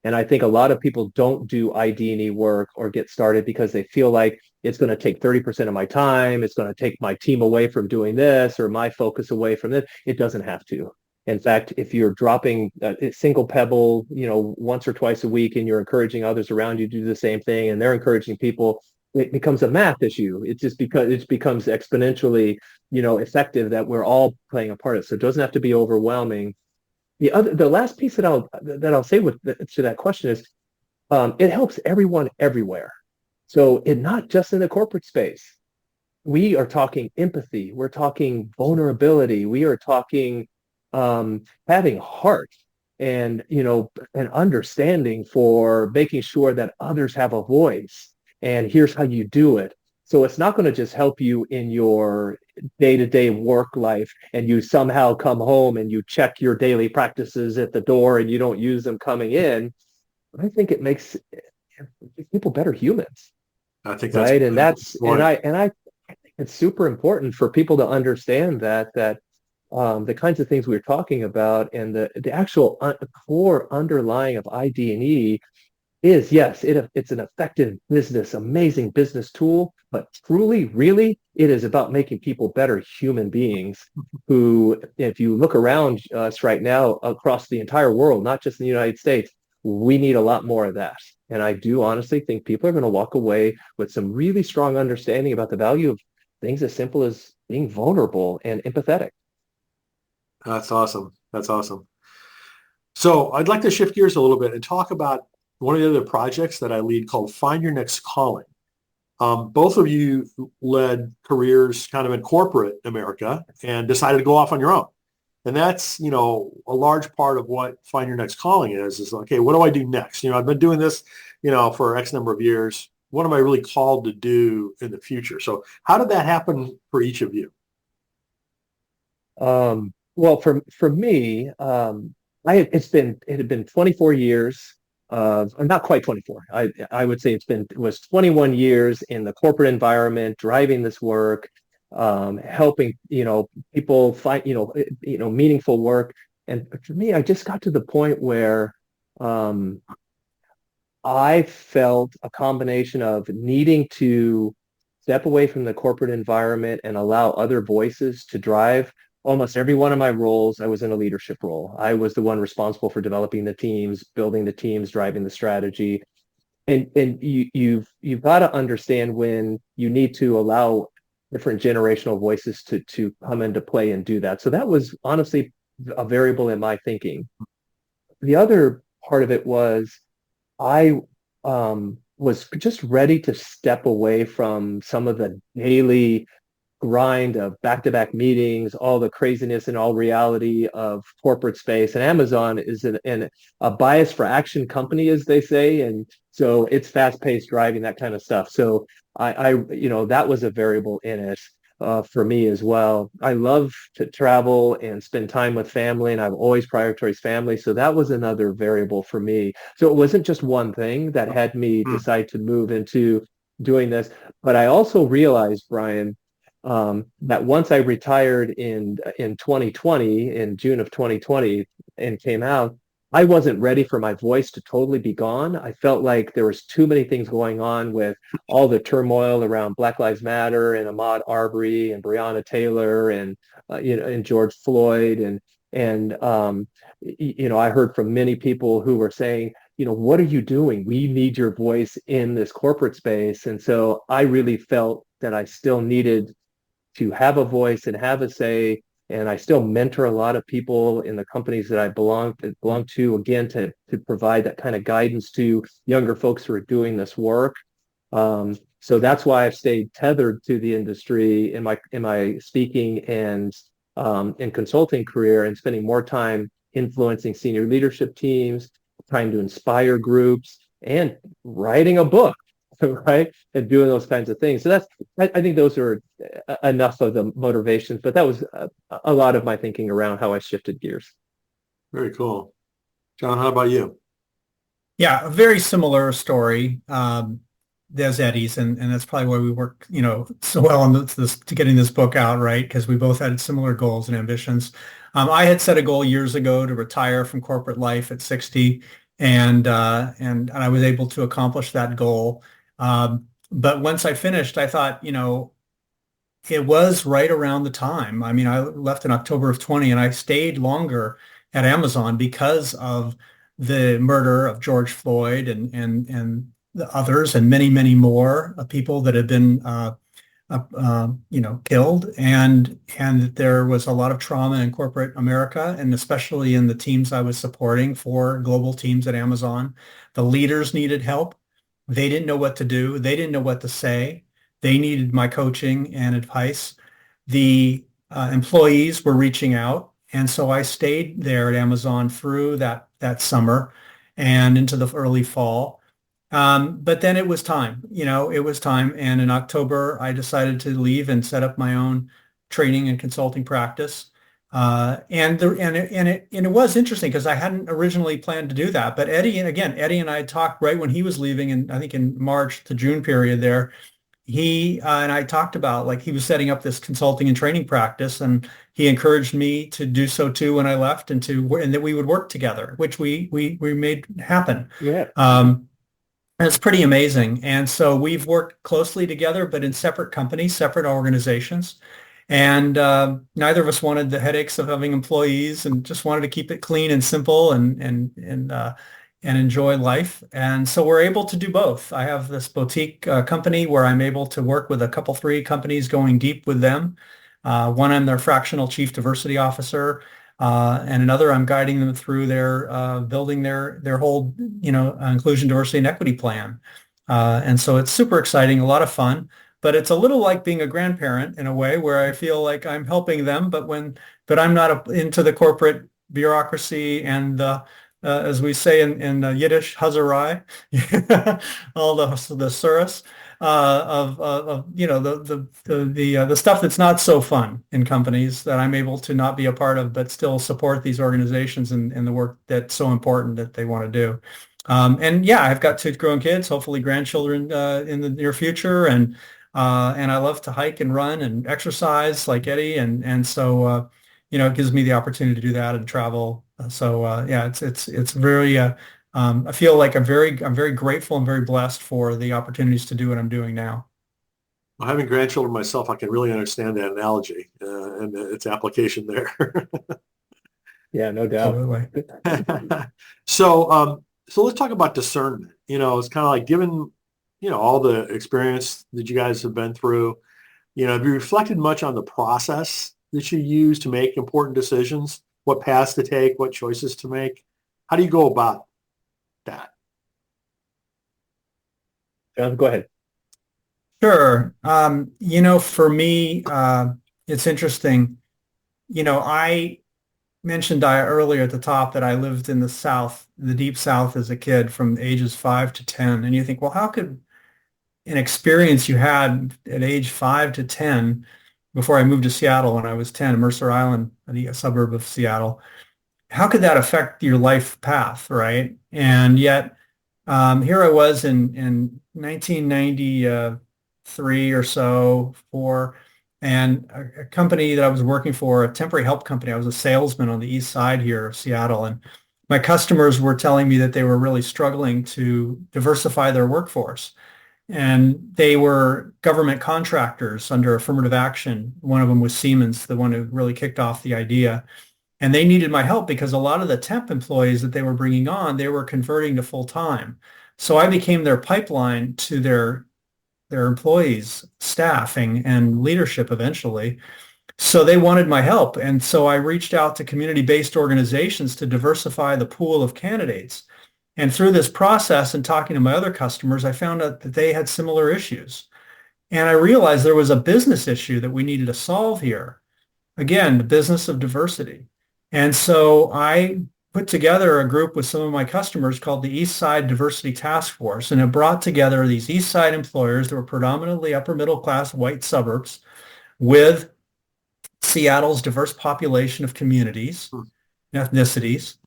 And I think a lot of people don't do ID&E work or get started because they feel like it's going to take 30% of my time. It's going to take my team away from doing this or my focus away from this. It doesn't have to. In fact, if you're dropping a single pebble, once or twice a week, and you're encouraging others around you to do the same thing, and they're encouraging people, it becomes a math issue. It's just because it becomes exponentially, effective that we're all playing a part of it. So it doesn't have to be overwhelming. The last piece that I'll say to that question is, it helps everyone everywhere. So not just in the corporate space. We are talking empathy. We're talking vulnerability. We are talking having heart and an understanding for making sure that others have a voice, and here's how you do it. So it's not going to just help you in your day-to-day work life and you somehow come home and you check your daily practices at the door and you don't use them coming in. I think it makes people better humans. I think that's right. And I think it's super important for people to understand that the kinds of things we were talking about and the actual core underlying of ID&E is, yes, it's an effective amazing business tool, but truly, really, it is about making people better human beings who, if you look around us right now across the entire world, not just in the United States, we need a lot more of that. And I do honestly think people are going to walk away with some really strong understanding about the value of things as simple as being vulnerable and empathetic. That's awesome. That's awesome. So I'd like to shift gears a little bit and talk about one of the other projects that I lead called Find Your Next Calling. Both of you led careers kind of in corporate America and decided to go off on your own. And that's, a large part of what Find Your Next Calling is okay, what do I do next? I've been doing this, for X number of years. What am I really called to do in the future? So how did that happen for each of you? Well, for me, it had been 24 years of, not quite 24. I would say it was 21 years in the corporate environment, driving this work, helping, people find, meaningful work. And for me, I just got to the point where, I felt a combination of needing to step away from the corporate environment and allow other voices to drive almost every one of my roles. I was in a leadership role. I was the one responsible for developing the teams, building the teams, driving the strategy. And you've got to understand when you need to allow different generational voices to come into play and do that. So that was honestly a variable in my thinking. The other part of it was I was just ready to step away from some of the daily grind of back-to-back meetings, all the craziness and all reality of corporate space. And Amazon is a bias for action company, as they say. And so it's fast-paced driving, that kind of stuff. So that was a variable in it for me as well. I love to travel and spend time with family, and I've always prioritized family. So that was another variable for me. So it wasn't just one thing that had me decide to move into doing this. But I also realized, Brian, that once I retired in 2020, in June of 2020, and came out, I wasn't ready for my voice to totally be gone. I felt like there was too many things going on with all the turmoil around Black Lives Matter and Ahmaud Arbery and Breonna Taylor and and George Floyd and I heard from many people who were saying, what are you doing? We need your voice in this corporate space. And so I really felt that I still needed to have a voice and have a say. And I still mentor a lot of people in the companies that I belong to, again, to provide that kind of guidance to younger folks who are doing this work. So that's why I've stayed tethered to the industry in my speaking and consulting career, and spending more time influencing senior leadership teams, trying to inspire groups, and writing a book, right? And doing those kinds of things. So I think those are enough of the motivations, but that was a lot of my thinking around how I shifted gears. Very cool. John, how about you? Yeah, a very similar story. There's Eddie's, and that's probably why we work, so well on this to getting this book out, right? Because we both had similar goals and ambitions. I had set a goal years ago to retire from corporate life at 60, and I was able to accomplish that goal. But once I finished, I thought, it was right around the time. I mean, I left in October of 20, and I stayed longer at Amazon because of the murder of George Floyd and the others, and many, many more people that had been killed, and there was a lot of trauma in corporate America, and especially in the teams I was supporting for global teams at Amazon. The leaders needed help. They didn't know what to do. They didn't know what to say. They needed my coaching and advice. The employees were reaching out, and so I stayed there at Amazon through that summer and into the early fall. But then it was time, it was time. And in October, I decided to leave and set up my own training and consulting practice. And it was interesting because I hadn't originally planned to do that. But Eddie and I talked right when he was leaving, and I think in March to June period there, he and I talked about, like, he was setting up this consulting and training practice, and he encouraged me to do so too when I left, and that we would work together, which we made happen. Yeah. It's pretty amazing. And so we've worked closely together, but in separate companies, separate organizations. And neither of us wanted the headaches of having employees, and just wanted to keep it clean and simple and enjoy life. And so we're able to do both. I have this boutique company where I'm able to work with three companies, going deep with them. One, I'm their fractional chief diversity officer. And another, I'm guiding them through their building their whole, inclusion, diversity, and equity plan. And so it's super exciting, a lot of fun, but it's a little like being a grandparent in a way, where I feel like I'm helping them, but I'm not into the corporate bureaucracy and as we say in Yiddish, Hazarai, all the surahs of the stuff that's not so fun in companies, that I'm able to not be a part of, but still support these organizations in the work that's so important that they want to do. And yeah, I've got 2 grown kids, hopefully grandchildren in the near future, and I love to hike and run and exercise like Eddie, and so it gives me the opportunity to do that and travel. So yeah, it's very. I feel like I'm very grateful and very blessed for the opportunities to do what I'm doing now. Well, having grandchildren myself, I can really understand that analogy and its application there. Yeah, no doubt. Absolutely. So let's talk about discernment. It's kind of like, given, all the experience that you guys have been through, have you reflected much on the process that you use to make important decisions, what paths to take, what choices to make? How do you go about that? John, go ahead. Sure. For me, it's interesting. I mentioned earlier at the top that I lived in the South, the deep South as a kid from ages 5 to 10. And you think, well, how could an experience you had at age 5 to 10 before I moved to Seattle when I was 10, Mercer Island, a suburb of Seattle, how could that affect your life path, right? And yet, here I was in 1993 or so, four, and a company that I was working for, a temporary help company. I was a salesman on the east side here of Seattle, and my customers were telling me that they were really struggling to diversify their workforce. And they were government contractors under affirmative action. One of them was Siemens, the one who really kicked off the idea. And they needed my help because a lot of the temp employees that they were bringing on, they were converting to full time. So I became their pipeline to their employees, staffing and leadership eventually. So they wanted my help. And so I reached out to community-based organizations to diversify the pool of candidates. And through this process and talking to my other customers, I found out that they had similar issues. And I realized there was a business issue that we needed to solve here. Again, the business of diversity. And so I put together a group with some of my customers called the East Side Diversity Task Force. And it brought together these East Side employers that were predominantly upper middle class white suburbs with Seattle's diverse population of communities, ethnicities.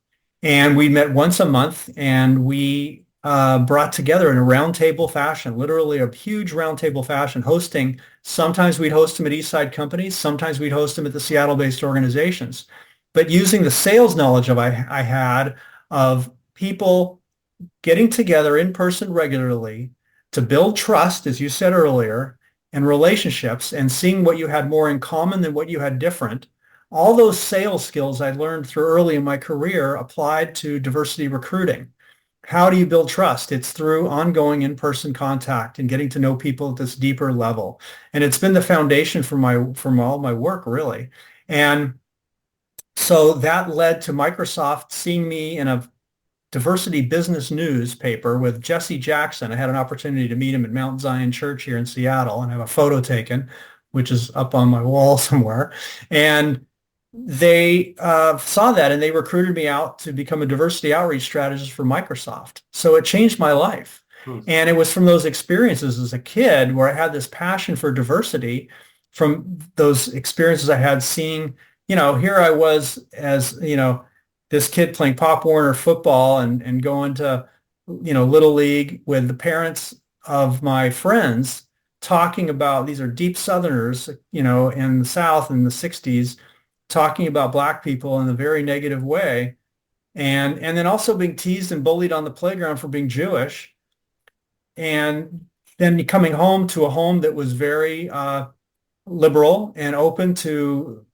And we met once a month, and we brought together in a roundtable fashion, literally a huge roundtable fashion, hosting. Sometimes we'd host them at East Side companies. Sometimes we'd host them at the Seattle-based organizations. But using the sales knowledge I had of people getting together in person regularly to build trust, as you said earlier, and relationships, and seeing what you had more in common than what you had different. All those sales skills I learned through early in my career applied to diversity recruiting. How do you build trust? It's through ongoing in-person contact and getting to know people at this deeper level. And it's been the foundation for all my work, really. And so that led to Microsoft seeing me in a diversity business newspaper with Jesse Jackson. I had an opportunity to meet him at Mount Zion Church here in Seattle and have a photo taken, which is up on my wall somewhere. And they saw that, and they recruited me out to become a diversity outreach strategist for Microsoft. So it changed my life. And it was from those experiences as a kid where I had this passion for diversity, from those experiences I had seeing, here I was as, this kid playing Pop Warner football and going to, Little League with the parents of my friends talking about, these are deep Southerners, in the South in the 60s, talking about Black people in a very negative way. And then also being teased and bullied on the playground for being Jewish. And then coming home to a home that was very liberal and open to,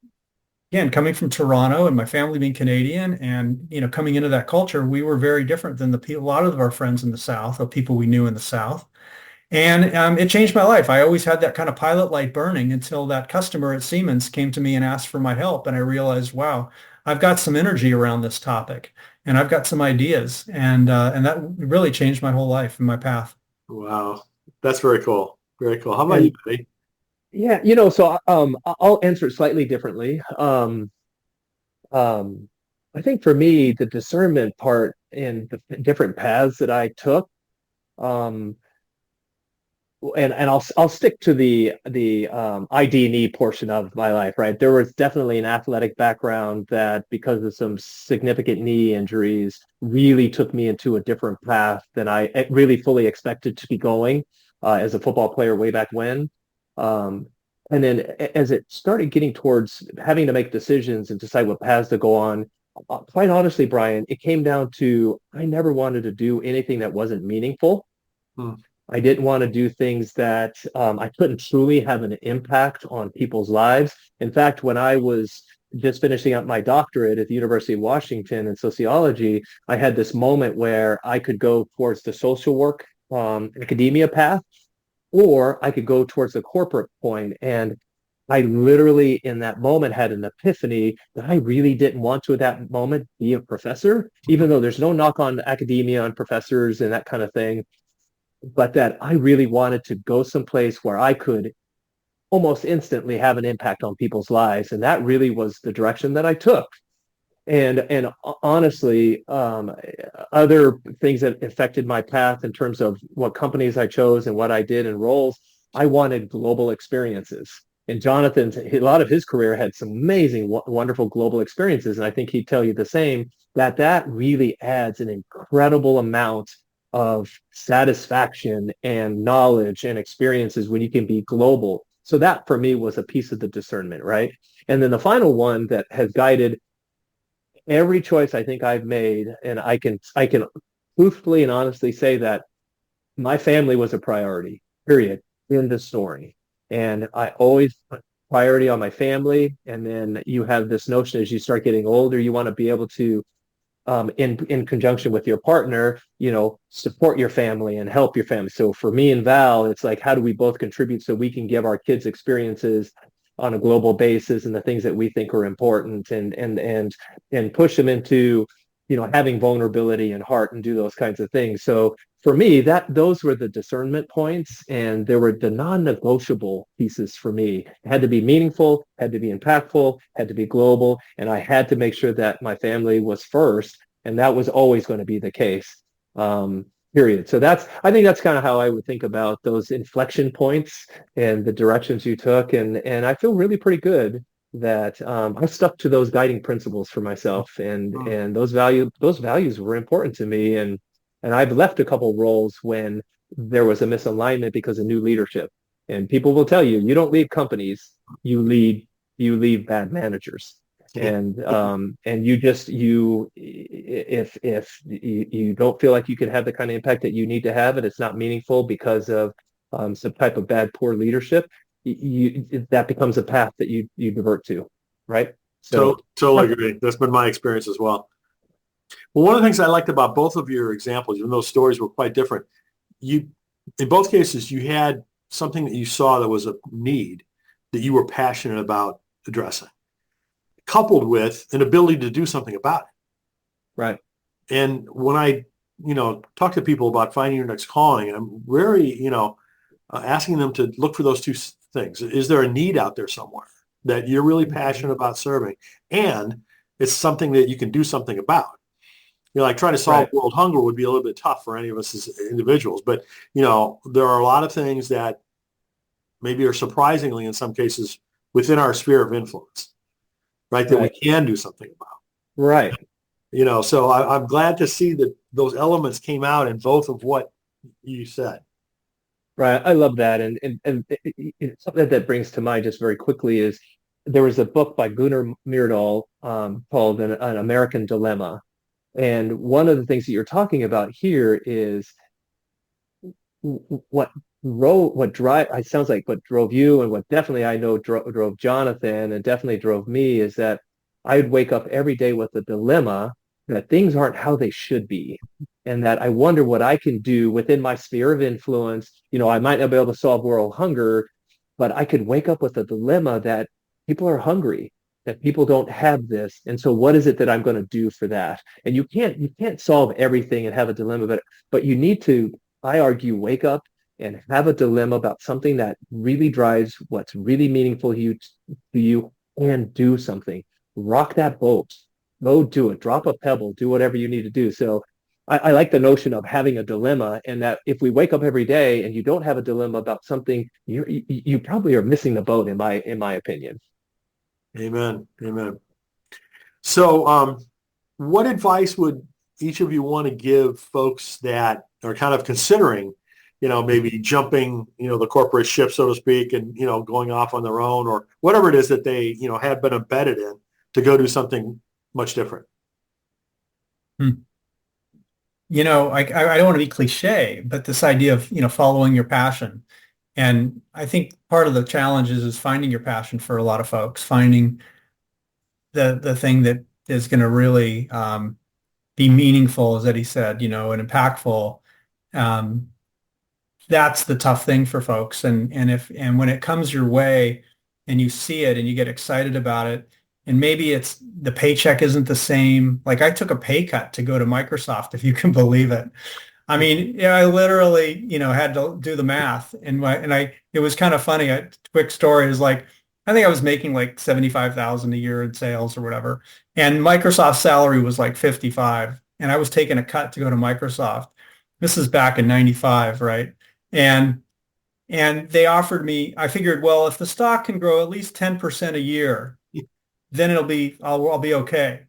again, coming from Toronto and my family being Canadian, and, coming into that culture, we were very different than a lot of our friends in the South, or people we knew in the South. And it changed my life. I always had that kind of pilot light burning until that customer at Siemens came to me and asked for my help. And I realized, wow, I've got some energy around this topic, and I've got some ideas. And that really changed my whole life and my path. Wow. That's very cool. Very cool. How about you, Buddy? Yeah, so I'll answer it slightly differently. I think for me, the discernment part in the different paths that I took, and I'll stick to the ID&E portion of my life, right? There was definitely an athletic background that, because of some significant knee injuries, really took me into a different path than I really fully expected to be going as a football player way back when. And then as it started getting towards having to make decisions and decide what paths to go on, quite honestly, Brian, it came down to, I never wanted to do anything that wasn't meaningful. I didn't want to do things that I couldn't truly have an impact on people's lives. In fact, when I was just finishing up my doctorate at the University of Washington in sociology, I had this moment where I could go towards the social work academia path, or I could go towards the corporate point. And I literally, in that moment, had an epiphany that I really didn't want to, at that moment, be a professor, even though there's no knock on academia and professors and that kind of thing. but that I really wanted to go someplace where I could almost instantly have an impact on people's lives. And that really was the direction that I took. And honestly, other things that affected my path in terms of what companies I chose and what I did in roles, I wanted global experiences. And Jonathan, a lot of his career had some amazing, wonderful global experiences. And I think he'd tell you the same, that really adds an incredible amount of satisfaction and knowledge and experiences when you can be global. So that for me was a piece of the discernment, right? And then the final one that has guided every choice I think I've made, and I can truthfully and honestly say that my family was a priority, period, in the story. And I always put priority on my family. And then you have this notion as you start getting older, you want to be able to, in conjunction with your partner, support your family and help your family. So for me and Val, it's like, how do we both contribute so we can give our kids experiences on a global basis and the things that we think are important, and push them into, having vulnerability and heart and do those kinds of things. So for me, those were the discernment points, and there were the non-negotiable pieces for me. It had to be meaningful, had to be impactful, had to be global, and I had to make sure that my family was first, and that was always going to be the case. Period. So I think that's kind of how I would think about those inflection points and the directions you took. And I feel really pretty good that I stuck to those guiding principles for myself, and those values were important to me. And I've left a couple roles when there was a misalignment because of new leadership. And people will tell you, you don't leave companies, you leave bad managers. And if you don't feel like you can have the kind of impact that you need to have, and it's not meaningful because of some type of poor leadership, that becomes a path that you divert to, right? So totally agree. That's been my experience as well. Well, one of the things I liked about both of your examples, even though stories were quite different, in both cases, you had something that you saw that was a need that you were passionate about addressing, coupled with an ability to do something about it. Right. And when I, talk to people about finding your next calling, and I'm very, asking them to look for those two things. Is there a need out there somewhere that you're really passionate about serving? And it's something that you can do something about. Like trying to solve world hunger would be a little bit tough for any of us as individuals. But, there are a lot of things that maybe are surprisingly, in some cases, within our sphere of influence, right? That we can do something about. Right. So I'm glad to see that those elements came out in both of what you said. Right. I love that. And something that brings to mind just very quickly is there was a book by Gunnar Myrdal called An American Dilemma. And one of the things that you're talking about here is what drove you, and what definitely I know drove Jonathan, and definitely drove me, is that I'd wake up every day with a dilemma that things aren't how they should be. And that I wonder what I can do within my sphere of influence. I might not be able to solve world hunger, but I could wake up with a dilemma that people are hungry, that people don't have this. And so what is it that I'm going to do for that? And you can't solve everything and have a dilemma, but you need to, I argue, wake up and have a dilemma about something that really drives what's really meaningful to you, and do something. Rock that boat. Go do it. Drop a pebble. Do whatever you need to do. So I like the notion of having a dilemma, and that if we wake up every day and you don't have a dilemma about something, you probably are missing the boat, in my opinion. Amen. So what advice would each of you want to give folks that are kind of considering, maybe jumping, the corporate ship, so to speak, and, going off on their own, or whatever it is that they, have been embedded in, to go do something much different? I don't want to be cliche, but this idea of, following your passion. And I think part of the challenge is finding your passion for a lot of folks, finding the thing that is going to really be meaningful, as Eddie said, and impactful. That's the tough thing for folks. And when it comes your way and you see it and you get excited about it, and maybe it's the paycheck isn't the same. Like I took a pay cut to go to Microsoft, if you can believe it. I mean, yeah, I literally, had to do the math it was kind of funny. A quick story is like, I think I was making like 75,000 a year in sales or whatever. And Microsoft's salary was like 55. And I was taking a cut to go to Microsoft. This is back in 95, right? And and they offered me, I figured, well, if the stock can grow at least 10% a year, then I'll be okay.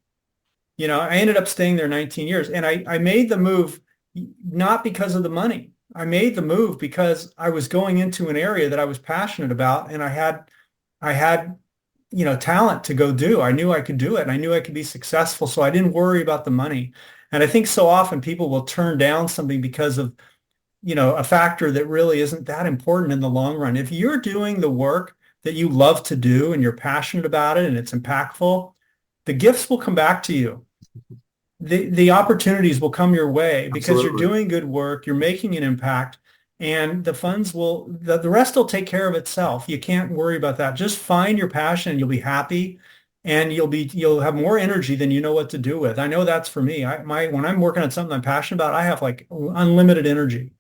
I ended up staying there 19 years and I made the move not because of the money. I made the move because I was going into an area that I was passionate about and I had, talent to go do. I knew I could do it and I knew I could be successful. So I didn't worry about the money. And I think so often people will turn down something because of, a factor that really isn't that important in the long run. If you're doing the work that you love to do and you're passionate about it and it's impactful, the gifts will come back to you. The opportunities will come your way because Absolutely. you're doing good work, you're making an impact, and the rest will take care of itself. You can't worry about that. Just find your passion and you'll be happy and you'll have more energy than you know what to do with. I know that's for me. When I'm working on something I'm passionate about, I have like unlimited energy.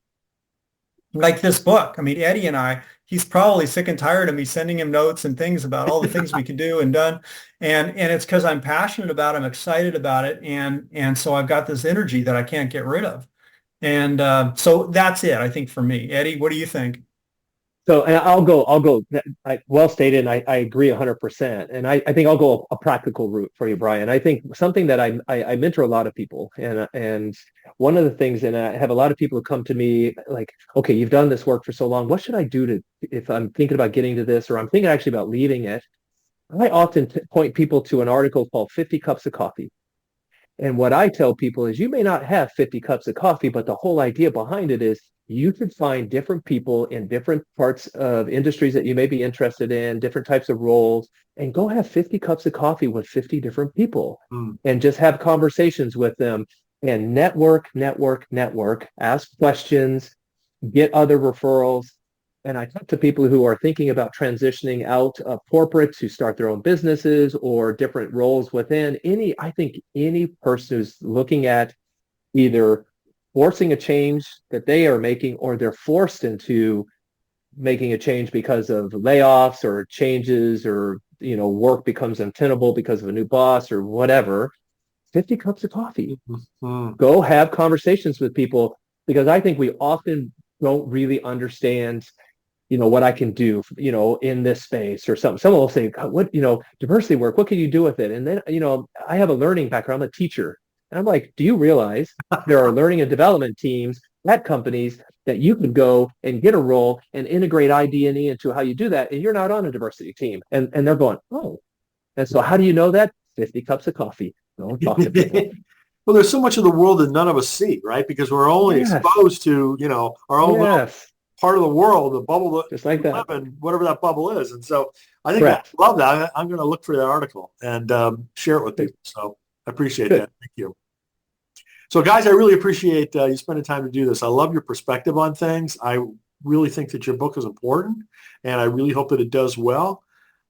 Like this book. I mean, Eddie and he's probably sick and tired of me sending him notes and things about all the things we can do and done. And it's because I'm passionate about it, I'm excited about it. And so I've got this energy that I can't get rid of. And so that's it, I think, for me. Eddie, what do you think? So and I'll go. Well stated, and I agree 100%. And I think I'll go a practical route for you, Brian. I think something that I mentor a lot of people, and one of the things, and I have a lot of people who come to me like, okay, you've done this work for so long. What should I do if I'm thinking about getting to this, or I'm thinking actually about leaving it? I often point people to an article called 50 Cups of Coffee. And what I tell people is you may not have 50 cups of coffee, but the whole idea behind it is you could find different people in different parts of industries that you may be interested in, different types of roles, and go have 50 cups of coffee with 50 different people and just have conversations with them and network, ask questions, get other referrals. And I talk to people who are thinking about transitioning out of corporate to start their own businesses or different roles within I think any person who's looking at either forcing a change that they are making or they're forced into making a change because of layoffs or changes or, work becomes untenable because of a new boss or whatever, 50 cups of coffee. Go have conversations with people because I think we often don't really understand what I can do, in this space or something. Someone will say, what, diversity work, what can you do with it? And then, I have a learning background. I'm a teacher. And I'm like, do you realize there are learning and development teams at companies that you can go and get a role and integrate ID&E into how you do that? And you're not on a diversity team. And they're going, oh. And so how do you know that? 50 cups of coffee. Don't talk to people. Well, there's so much of the world that none of us see, right? Because we're only exposed to, our own little part of the world, the bubble that just like that, in, whatever that bubble is. And so I think I love that. I'm going to look for that article and share it with people. So I appreciate that. Thank you. So guys, I really appreciate you spending time to do this. I love your perspective on things. I really think that your book is important and I really hope that it does well.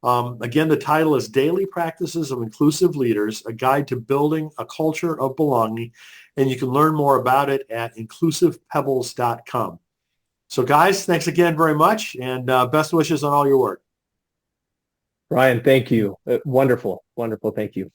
Again, the title is Daily Practices of Inclusive Leaders, a guide to building a culture of belonging. And you can learn more about it at inclusivepebbles.com. So guys, thanks again very much and best wishes on all your work. Brian, thank you. Wonderful. Thank you.